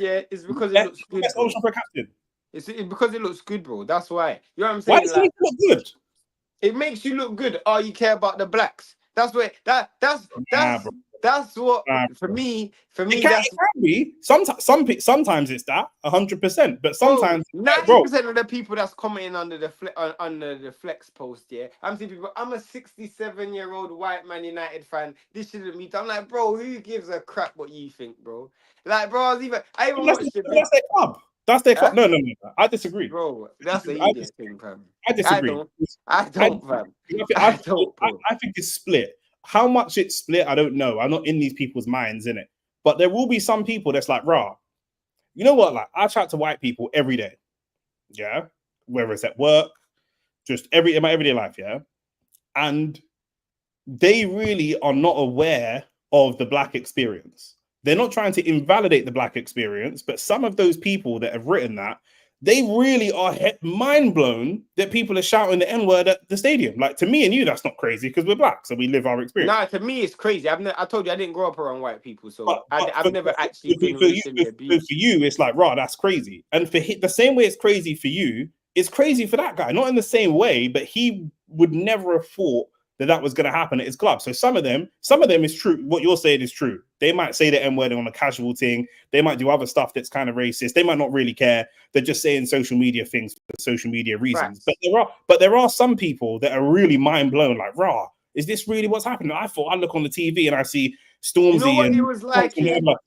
because it looks good, Best bro. option for a captain. It's because it looks good, bro. That's why. You know what I'm Why saying? does he need Like, to look good? it makes you look good. Oh, you care about the blacks. That's what Nah, bro. that's what Nah, for bro. me. For It me, can, that's it can be. Sometimes it's that 100%, but bro. sometimes, like, bro, 90% of the people that's commenting under the under the flex post, yeah. I'm seeing people. I'm a 67-year-old white Man United fan. This shouldn't be. I'm like, bro, who gives a crap what you think, bro? Like, bro, I even watched the that's their club. That's their club. huh? No. I disagree. Bro, that's an I idiot disagree. thing, fam. I I disagree. don't. I I, don't, fam. I, I don't, bro. I think it's split. How much it's split, I don't know. I'm not in these people's minds, in it. But there will be some people that's like, rah, you know what? Like, I chat to white people every day. Yeah. Whether it's at work, just in my everyday life. Yeah. And they really are not aware of the black experience. They're not trying to invalidate the black experience, but some of those people that have written that, they really are mind blown that people are shouting the N-word at the stadium. Like, to me and you, that's not crazy because we're black, so we live our experience. Nah, to me it's crazy. I told you I didn't grow up around white people, so But I've never actually been racially for abused. you, it's like, rah, that's crazy. And for the same way it's crazy for you, it's crazy for that guy. Not in the same way, but he would never have thought that was going to happen at his club. So some of them is true. What you're saying is true. They might say the N-word on a casual thing. They might do other stuff that's kind of racist. They might not really care. They're just saying social media things for social media reasons. Facts. But there are some people that are really mind blown. Like, rah, is this really what's happening? I thought I look on the TV and I see Stormzy You know what it and was like, yeah? You know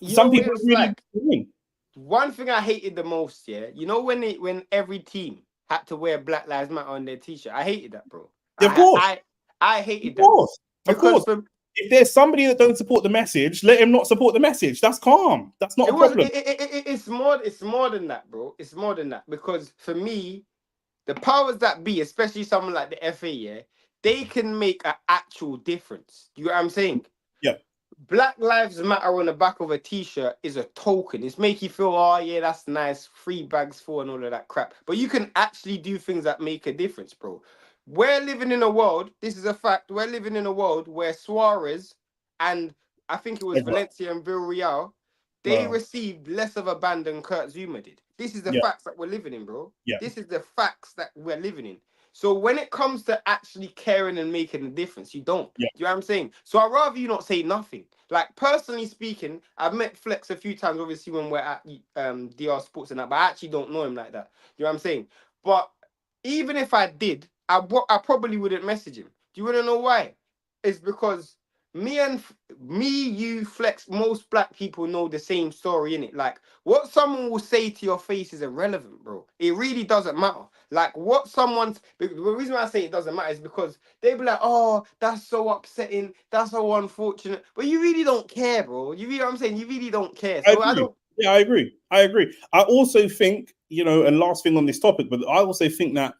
some what people it was really. like? One thing I hated the most, yeah. You know when every team had to wear Black Lives Matter on their t-shirt. I hated that, bro. Yeah, of course, I hated of that course, of because course. If there's somebody that don't support the message, let him not support the message. That's calm. That's not a problem. It's more than that, bro. It's more than that because for me, the powers that be, especially someone like the FA, yeah, they can make an actual difference. You know what I'm saying? Yeah. Black Lives Matter on the back of a t-shirt is a token. It's make you feel, oh yeah, that's nice, free bags for and all of that crap. But you can actually do things that make a difference, bro. We're living in a world, this is a fact, we're living in a world where Suarez and I think it was Valencia and Villarreal, they received less of a ban than Kurt Zuma did. This is the facts that we're living in, bro. Yeah. This is the facts that we're living in. So when it comes to actually caring and making a difference, you don't. Yeah. Do you know what I'm saying? So I'd rather you not say nothing. Like, personally speaking, I've met Flex a few times, obviously, when we're at DR Sports and that, but I actually don't know him like that. You know what I'm saying? But even if I did, I probably wouldn't message him. Do you want to know why? It's because you, Flex, most black people know the same story, innit? Like, what someone will say to your face is irrelevant, bro. It really doesn't matter. Like, the reason why I say it doesn't matter is because they be like, oh, that's so upsetting, that's so unfortunate. But you really don't care, bro. You really know what I'm saying? You really don't care. So I don't. Yeah, I agree. I also think, and last thing on this topic, but I also think that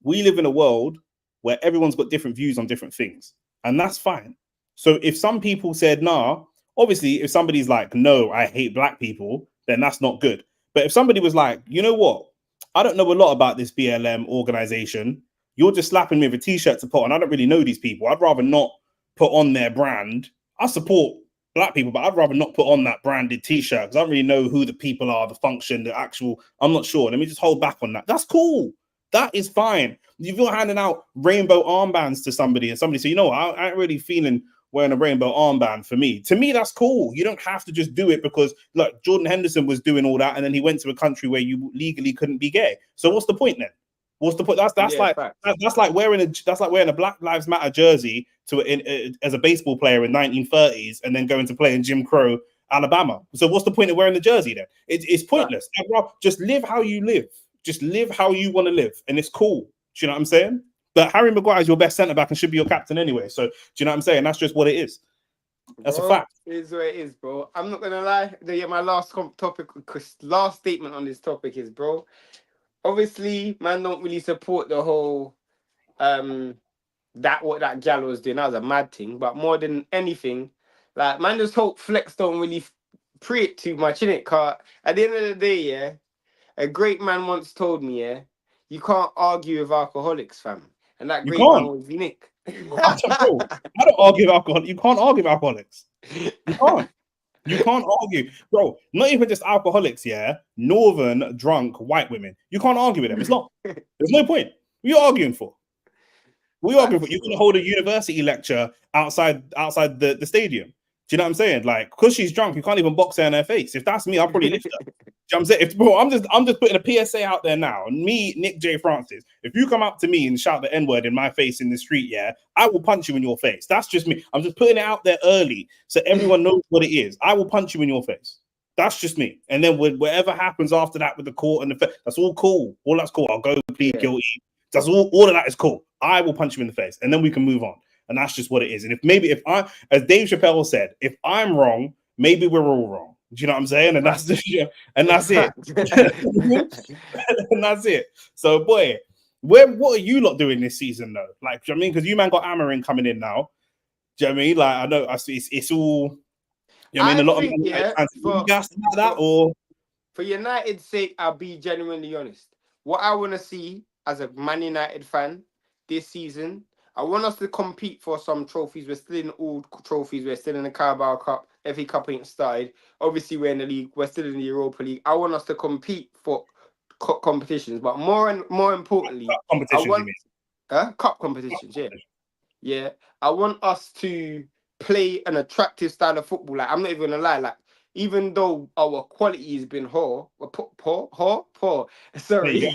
we live in a world where everyone's got different views on different things, and that's fine. So if some people said, nah, obviously, if somebody's like, no, I hate black people, then that's not good. But if somebody was like, you know what, I don't know a lot about this BLM organization, you're just slapping me with a t-shirt to put on. I don't really know these people. I'd rather not put on their brand. I support black people, but I'd rather not put on that branded t-shirt because I don't really know who the people are, the function, the actual, I'm not sure. Let me just hold back on that. That's cool. That is fine. If you're handing out rainbow armbands to somebody and somebody say, you know what, I ain't really feeling wearing a rainbow armband for me. To me, that's cool. You don't have to just do it because, look, Jordan Henderson was doing all that and then he went to a country where you legally couldn't be gay. So what's the point then? What's the point? That's like wearing a Black Lives Matter jersey as a baseball player in 1930s and then going to play in Jim Crow, Alabama. So what's the point of wearing the jersey then? It's pointless. Just live how you live. Just live how you want to live, and it's cool. Do you know what I'm saying? But Harry Maguire is your best centre back and should be your captain anyway. So do you know what I'm saying? That's just what it is. That's a fact. It is what it is, bro. I'm not gonna lie. My last last statement on this topic is, bro. Obviously, man, don't really support the whole what that gal was doing. That was a mad thing. But more than anything, like, man, just hope Flex don't really pre it too much, innit? Cause at the end of the day, yeah, a great man once told me, yeah, you can't argue with alcoholics, fam. And that You great man can't. was Nick. Bro, I don't argue with alcohol. You can't argue with alcoholics. You can't. You can't argue, bro. Not even just alcoholics, yeah. Northern drunk white women. You can't argue with them. It's not. There's no point. What are you arguing for? What are you arguing for? You're gonna hold a university lecture outside the stadium. Do you know what I'm saying? Like, because she's drunk, you can't even box her in her face. If that's me, I'll probably lift her. Do you know what I'm saying? If, bro, I'm just putting a PSA out there now. Me, Nick J. Francis, if you come up to me and shout the N-word in my face in the street, yeah, I will punch you in your face. That's just me. I'm just putting it out there early so everyone knows what it is. I will punch you in your face. That's just me. And then whatever happens after that with the court and that's all cool. All that's cool. I'll go plead guilty. That's all of that is cool. I will punch you in the face and then we can move on. And that's just what it is. And if I, as Dave Chappelle said, if I'm wrong, maybe we're all wrong. Do you know what I'm saying? And that's it. And that's it. So, boy, what are you lot doing this season though? Like, do you know what I mean? Because you man got Amarin coming in now. Do you know what I mean? Like, I know it's all. You know what I mean? A lot of gas about that, or for United's sake, I'll be genuinely honest. What I want to see as a Man United fan this season, I want us to compete for some trophies. We're still in all trophies. We're still in the Carabao Cup. FA Cup ain't started. Obviously, we're in the league. We're still in the Europa League. I want us to compete for competitions, but more importantly, competitions. Cup competitions. Yeah. I want us to play an attractive style of football. Like, I'm not even gonna lie. Like, even though our quality has been poor. Sorry.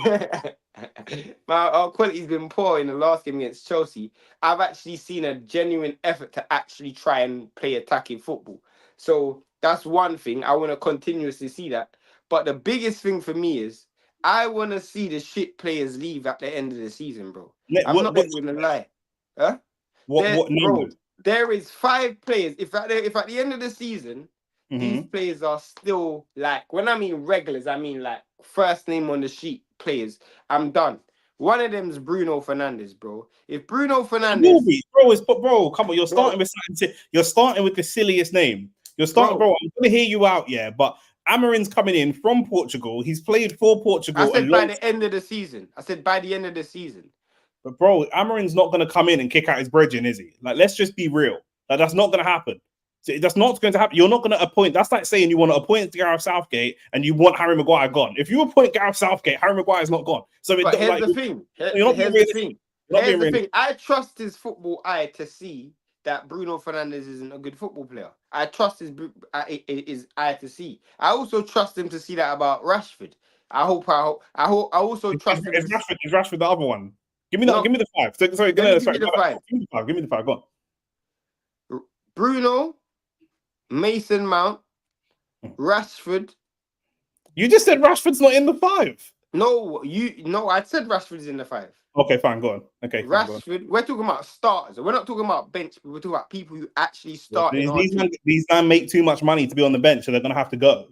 Our quality's been poor in the last game against Chelsea. I've actually seen a genuine effort to actually try and play attacking football. So that's one thing. I want to continuously see that. But the biggest thing for me is I want to see the shit players leave at the end of the season, bro. I'm not even gonna lie. Huh? Bro, there is 5 players. If at the end of the season, these players are still like, when I mean regulars, I mean like first name on the sheet players. I'm done. One of them is Bruno Fernandes, bro. If Bruno Fernandes, bro, come on, you're starting with something. You're starting with the silliest name. You're starting, bro. I'm gonna hear you out, yeah. But Amarin's coming in from Portugal. He's played for Portugal. I said by the end of the season. But bro, Amarin's not gonna come in and kick out his brethren, is he? Like, let's just be real. Like, that's not gonna happen. That's not going to happen. You're not going to appoint. That's like saying you want to appoint Gareth Southgate and you want Harry Maguire gone. If you appoint Gareth Southgate, Harry Maguire's not gone. So but here's the thing. Here's the thing. I trust his football eye to see that Bruno Fernandes isn't a good football player. I trust his eye to see. I also trust him to see that about Rashford. I also trust him. Is Rashford the other one? Give me the 5. Sorry, give me the 5. Go on. Bruno, Mason Mount, Rashford. You just said Rashford's not in the 5. No, I said Rashford's in the 5. Okay, fine, go on. Okay, Rashford. We're talking about starters. We're not talking about bench. We're talking about people who actually start. These men make too much money to be on the bench, so they're gonna have to go.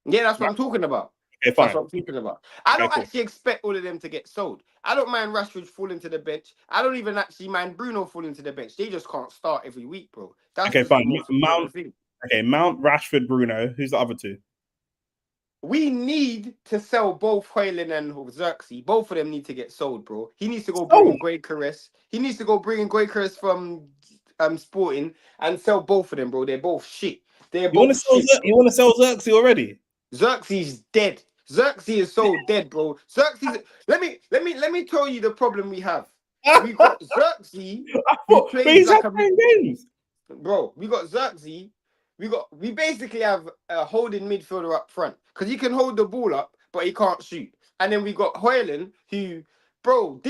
Yeah, that's what I'm talking about. Okay, fine. That's what I'm talking about. I don't actually expect all of them to get sold. I don't mind Rashford falling to the bench. I don't even actually mind Bruno falling to the bench. They just can't start every week, bro. That's okay, fine. Mount, Rashford, Bruno. Who's the other 2? We need to sell both Højlund and Xerxes. Both of them need to get sold, bro. He needs to go bring in Gyökeres. He needs to go bring in Gyökeres from Sporting and sell both of them, bro. They're both shit. You want to sell Xerxes already? Xerxes dead. Xerxes is so dead, bro. Xerxes. Let me tell you the problem we have. We got Xerxes. He's like playing games. Bro, we got Xerxes. We basically have a holding midfielder up front because he can hold the ball up, but he can't shoot. And then we got Højlund, who, bro,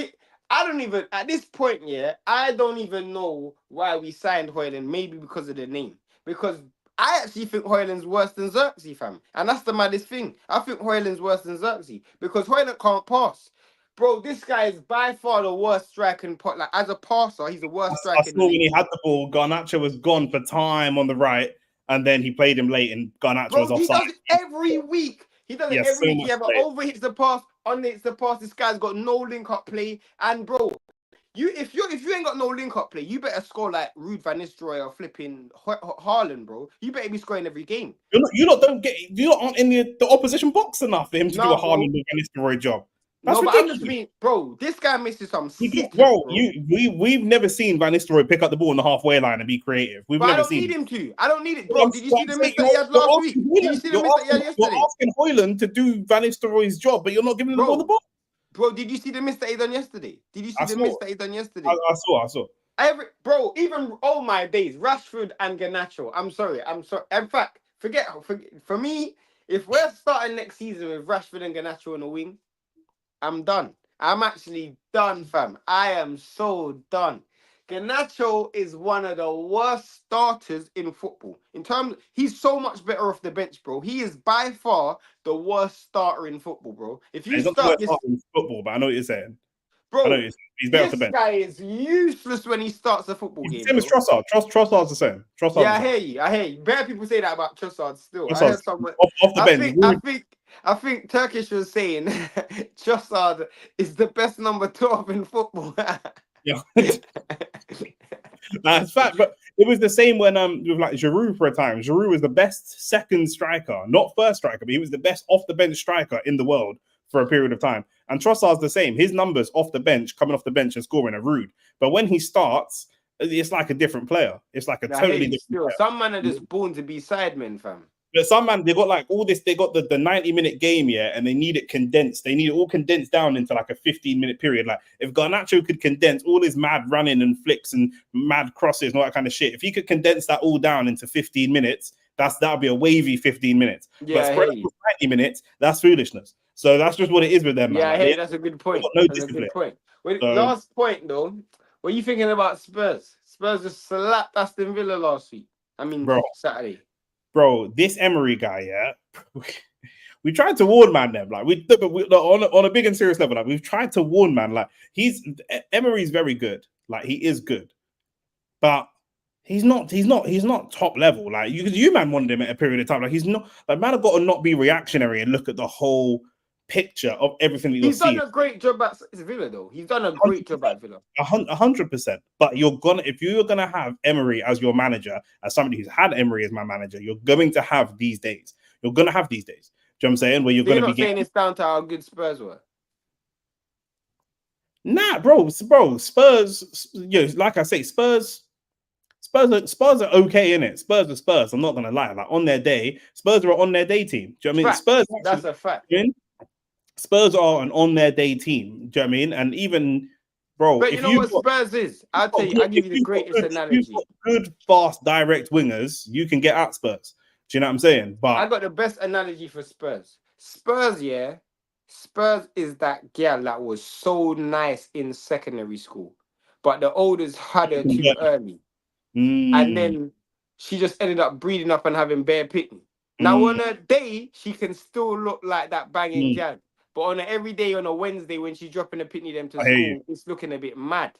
I don't even at this point, I don't even know why we signed Højlund. Maybe because of the name. Because I actually think Højlund's worse than Xerxes, fam. And that's the maddest thing. I think Højlund's worse than Xerxes because Højlund can't pass. Bro, this guy is by far the worst striker. Like, as a passer, he's the worst striker. I saw when he had the ball, Garnacho was gone for time on the right, and then he played him late, and Garnacho was offside. He does it every week. He either overhits the pass, underhits the pass. This guy's got no link-up play. And, bro, if you ain't got no link-up play, you better score like Ruud van Nistelrooy or flipping Haaland, bro. You better be scoring every game. You aren't in the opposition box enough for him to do a Haaland or Van Nistelrooy job. That's No, but I'm ridiculous. just being, bro. This guy misses some sitters, Bro, bro. we've never seen Van Nistelrooy pick up the ball in the halfway line and be creative. We've But I never don't seen need it. him to. I don't need it, Well, bro. Did you see the miss that he had you're last week? asking Did you Højlund- see the miss that he had yesterday? You're asking Højlund to do Van Nistelrooy's job, but you're not giving him the ball. Bro, did you see the miss that he done yesterday? Did you see the miss that he done yesterday? I saw. Even all my days, Rashford and Garnacho. I'm sorry. In fact, forget for me. If we're starting next season with Rashford and Garnacho on the wing, I'm done. I'm actually done, fam. I am so done. Garnacho is one of the worst starters in football. He's so much better off the bench, bro. He is by far the worst starter in football, bro. If you He's not start the this, worst in football, but I know what you're saying. bro, He's better off the this bench. guy is useless when he starts a football game. Same as Trossard. Trossard's the same. Yeah, I hear you. Bare people say that about Trossard still. I heard Trossard's someone. off the bench. I think Turkish was saying Trossard is the best number 12 in football. Yeah. That's fact, but it was the same when with like Giroud for a time. Giroud was the best second striker, not first striker, but he was the best off the bench striker in the world for a period of time. And Trossard's the same. His numbers off the bench, coming off the bench and scoring are rude. But when he starts, it's like a different player. It's like a totally different player. Some man are just born to be sidemen, fam. But some man, they got like all this, they got the 90-minute game, yeah, and they need it condensed. They need it all condensed down into like a 15-minute period. Like if Garnacho could condense all his mad running and flicks and mad crosses and all that kind of shit, if he could condense that all down into 15 minutes, that'll be a wavy 15 minutes. Yeah, but spread it for 90 minutes, that's foolishness. So that's just what it is with them, man. Yeah, Like, hey, that's a good point. No that's discipline. A good point. Wait, So, last point though. What are you thinking about Spurs? Spurs just slapped Aston Villa last week. Saturday. Bro, this Emery guy, yeah. We tried to warn man them, like on a big and serious level. Like we've tried to warn man, like Emery's very good, like he is good, but he's not top level. Like you man wanted him at a period of time, like he's not. Like man have got to not be reactionary and look at the whole picture of everything that you're seeing. He's done a great job at Villa, though. He's done a great job at Villa. 100%. But if you're gonna have Emery as your manager, as somebody who's had Emery as my manager, you're going to have these days. You're gonna have these days. Do you know what I'm saying? Where you're going to be saying it's down to how good Spurs were. Nah, bro. Spurs. Like I say, Spurs are okay in it. Spurs are Spurs. I'm not gonna lie. Like on their day, Spurs are on their day team. Do you know what I mean? Spurs. That's a fact. Spurs are an on their day team. Do you know what I mean? And even, bro, but you know what Spurs is? I'll tell you. I'll give you the greatest analogy. If you've got good, fast, direct wingers, you can get at Spurs. Do you know what I'm saying? But I got the best analogy for Spurs. Spurs is that girl that was so nice in secondary school, but the oldest had her too early, and then she just ended up breeding up and having bare pitney. Now on a day, she can still look like that banging girl. But on an everyday, on a Wednesday, when she's dropping a pitney them to school, it's looking a bit mad.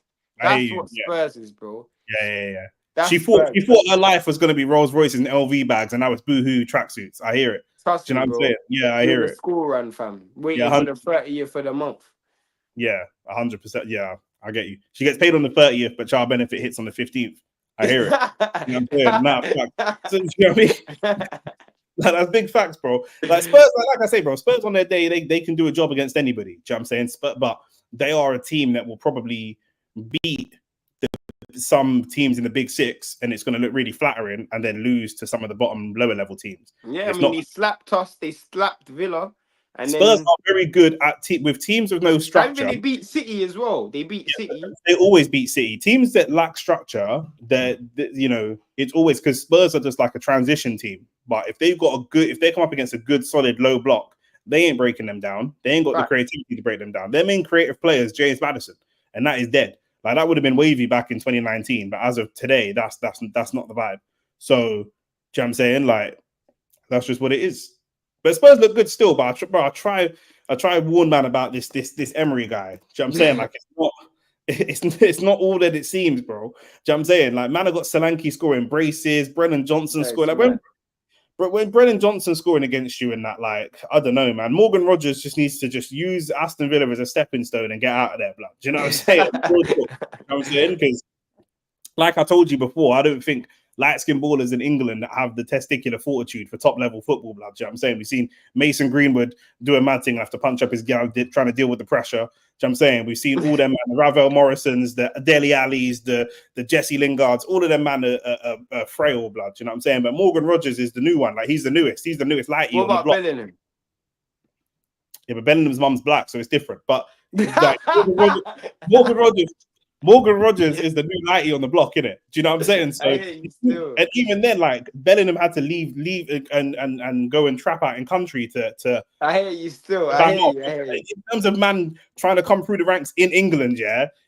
That's what Spurs is, bro. Yeah. She thought her life was going to be Rolls Royces and LV bags, and now it's boohoo tracksuits. I hear it. Trust Do you know me, what I'm bro. saying? Yeah, I hear it. School run, fam. Waiting for the 30th for the month. Yeah, 100%. Yeah, I get you. She gets paid on the 30th, but child benefit hits on the 15th. I hear it. You know what I'm saying? So, you know what I mean? That's big facts, bro. Like Spurs, like I say, bro, Spurs on their day, they can do a job against anybody. Do you know what I'm saying? But they are a team that will probably beat some teams in the big six, and it's going to look really flattering, and then lose to some of the bottom lower level teams. Yeah, they slapped us. They slapped Villa. And Spurs are very good at with teams with no structure. And they beat City as well. They beat City. They always beat City. Teams that lack structure, it's always because Spurs are just like a transition team. But if they come up against a good, solid, low block, they ain't breaking them down. They ain't got the creativity to break them down. Their main creative player is James Maddison, and that is dead. Like that would have been wavy back in 2019, but as of today, that's not the vibe. So, do you know what I'm saying? Like, that's just what it is. But Spurs look good still. But I try warn man about this Emery guy. Do you know what I'm saying? Like, it's not all that it seems, bro. Do you know what I'm saying? Like, man, I got Solanke scoring braces, Brennan Johnson scoring. Like when Brennan Johnson scoring against you in that, like, I don't know, man. Morgan Rogers just needs to just use Aston Villa as a stepping stone and get out of there, blood. Do you know what I'm saying? You know what I'm saying? Because, like I told you before, I don't think light-skinned ballers in England that have the testicular fortitude for top-level football, blood. You know what I'm saying? We've seen Mason Greenwood do a mad thing, have to punch up his gal, trying to deal with the pressure. You know what I'm saying? We've seen all them, man, the Ravel Morrisons, the Dele Allis, the Jesse Lingards, all of them, man, are frail, blood. You know what I'm saying? But Morgan Rogers is the new one. Like, he's the newest lighty on the block. Bellingham? Yeah, but Bellingham's mum's black, so it's different. But like, Morgan Rogers is the new lighty on the block, innit? Do you know what I'm saying? So, and even then, like, Bellingham had to leave and go and trap out in country to I hear you still. I hear you. In terms of man trying to come through the ranks in England,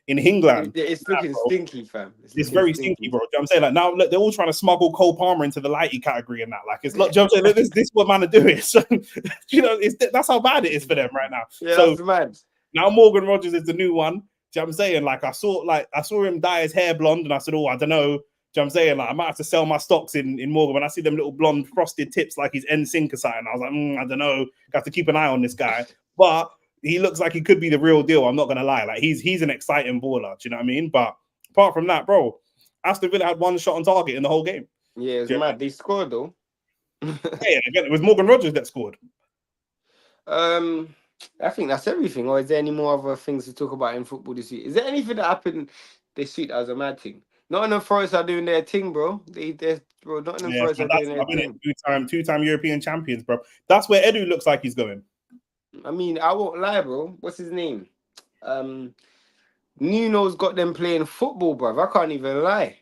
in England, it's looking stinky, fam. It's very stinky, bro. Do you know what I'm saying? Like, now look, they're all trying to smuggle Cole Palmer into the lighty category and that. Like, it's not. Do you know what I'm saying? Look, this is what man are doing. So, you know, that's how bad it is for them right now. Yeah, so that's mad. Now Morgan Rogers is the new one. Do you know what I'm saying? Like, I saw him dye his hair blonde, and I said, oh, I don't know. Do you know what I'm saying? Like, I might have to sell my stocks in Morgan when I see them little blonde frosted tips like he's NSYNC or something. I was like, I don't know. Got to keep an eye on this guy. But he looks like he could be the real deal. I'm not gonna lie. Like, he's an exciting baller. Do you know what I mean? But apart from that, bro, Aston Villa had one shot on target in the whole game. Yeah, it's mad. They scored though. Yeah, again, it was Morgan Rogers that scored. I think that's everything. Or is there any more other things to talk about in football this week? Is there anything that happened this week that was a mad thing? Nottingham Forest are doing their thing, bro. Nottingham Forest are doing their thing. Two-time European champions, bro. That's where Edu looks like he's going. I mean, I won't lie, bro. What's his name? Nuno's got them playing football, bro. I can't even lie.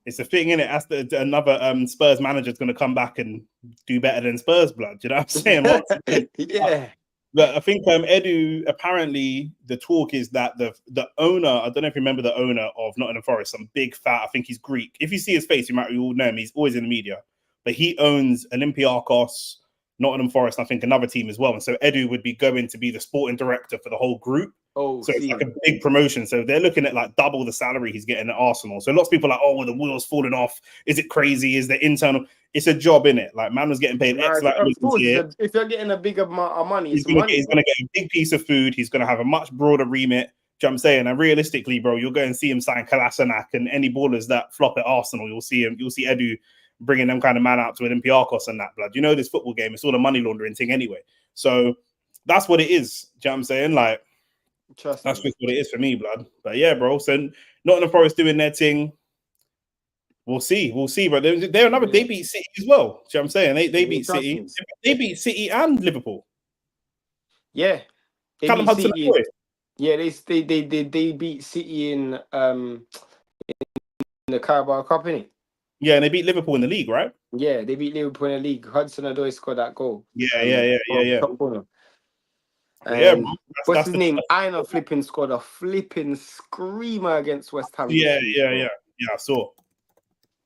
It's a thing, innit? As another Spurs manager's going to come back and do better than Spurs, blood. You know what I'm saying? Yeah. But I think Edu, apparently the talk is that the owner, I don't know if you remember the owner of Nottingham Forest, some big fat, I think he's Greek. If you see his face, you might all know him. He's always in the media. But he owns Olympiacos, Nottingham Forest, and I think another team as well. And so Edu would be going to be the sporting director for the whole group. Oh, so it's like a big promotion. So they're looking at like double the salary he's getting at Arsenal. So lots of people are like, oh, well, the wheel's falling off. Is it crazy? Is the internal? It's a job, in it. Like, man was getting paid X. Like, of course, if you're getting a big amount of money, he's going to get a big piece of food. He's going to have a much broader remit. Do you know what I'm saying? And realistically, bro, you'll go and see him sign Kolasinac and any ballers that flop at Arsenal. You'll see Edu bringing them kind of man out to Olympiacos and that, blood. You know, this football game, it's all a money laundering thing anyway. So that's what it is. Do you know what I'm saying? Like, that's just what it is for me, blood. But yeah, bro. So Nottingham Forest doing their thing. We'll see. But they're another. They beat City as well. Do you know what I'm saying? They beat City. They beat City and Liverpool. Yeah. Callum Hudson. Yeah, they beat City in the Carabao Cup, innit? Yeah, and they beat Liverpool in the league, right? Yeah, they beat Liverpool in the league. Hudson-Odoi scored that goal. Yeah. Top corner. Yeah, what's his name? Aina scored a flipping screamer against West Ham. Yeah. I saw.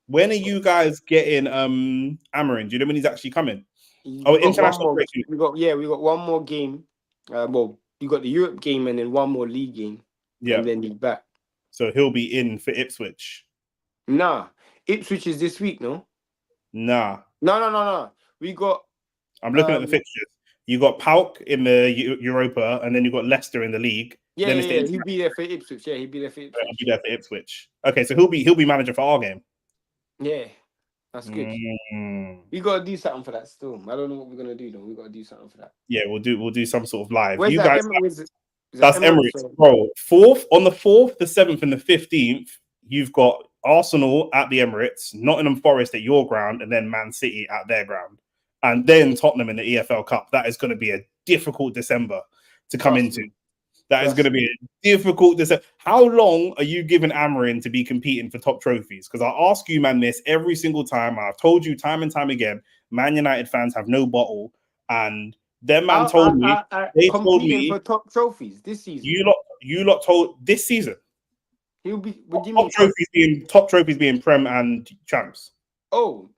When are you guys getting Amarin? Do you know when he's actually coming? International break. We got one more game. Well, you got the Europe game and then one more league game. Yeah. And then he's back. So he'll be in for Ipswich. Nah. Ipswich is this week, no? Nah. No. We got. I'm looking at the fixtures. You got Pauk in the Europa, and then you got Leicester in the league. Yeah, he'll be there for Ipswich. Yeah, he'll be there for Ipswich. He'll be there for Ipswich. Okay, so he'll be manager for our game. Yeah, that's good. We gotta do something for that still. I don't know what we're gonna do though. We gotta do something for that. Yeah, we'll do some sort of live. Where's you that? guys, that's Emirates, bro. On the 4th, the 7th, and the 15th, you've got Arsenal at the Emirates, Nottingham Forest at your ground, and then Man City at their ground, and then Tottenham in the EFL Cup. That is going to be a difficult December to come into. That is going to be a difficult December. How long are you giving Amarin to be competing for top trophies? Because I ask you, man, this every single time. I've told you time and time again, Man United fans have no bottle, and their man told me they told me for top trophies this season. You lot told this season. He'll be. What do you mean? Top trophies being Prem and champs. Oh,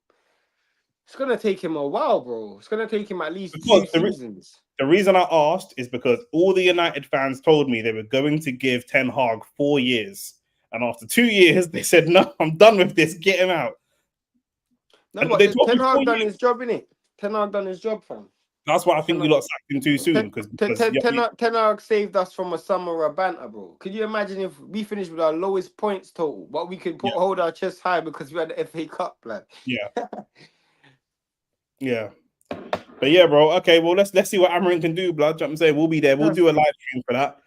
it's gonna take him a while, bro. It's gonna take him at least 2 seasons. The reason I asked is because all the United fans told me they were going to give Ten Hag 4 years, and after 2 years, they said, "No, I'm done with this. Get him out." No, but Ten Hag done his job, innit? Ten Hag done his job, fam. That's why I think we lot sacked him too soon because Ten Hag saved us from a summer of banter, bro. Could you imagine if we finished with our lowest points total, but we could hold our chest high because we had the FA Cup, like. Yeah. Yeah. But yeah, bro. Okay, well let's see what Amarin can do, blood. You know what I'm saying, we'll be there. We'll do a live stream for that.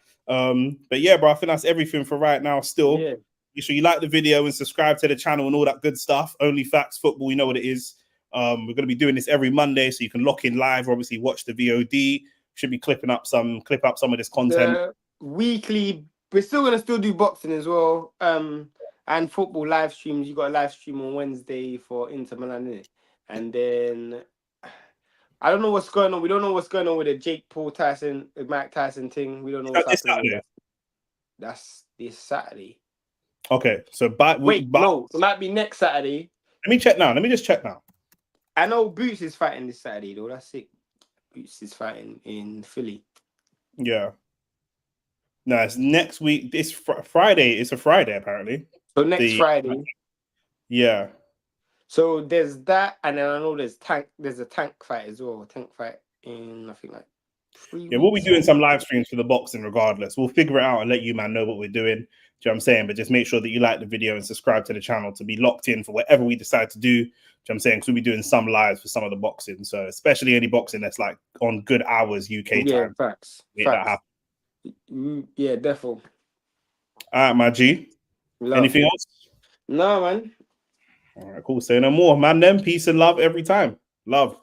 But yeah, bro, I think that's everything for right now. Still, make sure you like the video and subscribe to the channel and all that good stuff. OnlyFacts football, you know what it is. We're gonna be doing this every Monday, so you can lock in live. Obviously, watch the VOD. Should be clip up some of this content. Weekly. We're still gonna do boxing as well. And football live streams. You got a live stream on Wednesday for Inter Milan, innit? And then I don't know what's going on. We don't know what's going on with the Jake Paul Tyson, Mike Tyson thing. We don't know what's happening with that. That's this Saturday. Okay, so no, it might be next Saturday. Let me check now. Let me just check now. I know Boots is fighting this Saturday though. That's sick. Boots is fighting in Philly. Yeah. No, it's next week. This Friday. It's a Friday apparently. So next Friday. Yeah. So there's that, and then I know there's a tank fight as well. A tank fight in I think like 3 weeks. Yeah, we'll be doing some live streams for the boxing regardless. We'll figure it out and let you man know what we're doing. Do you know what I'm saying? But just make sure that you like the video and subscribe to the channel to be locked in for whatever we decide to do. Do you know what I'm saying? Because we'll be doing some lives for some of the boxing. So especially any boxing that's like on good hours UK time. Facts. That happen. Yeah, definitely. All right, my G. Anything else? No, man. All right, cool. Say no more, man. Then peace and love every time. Love.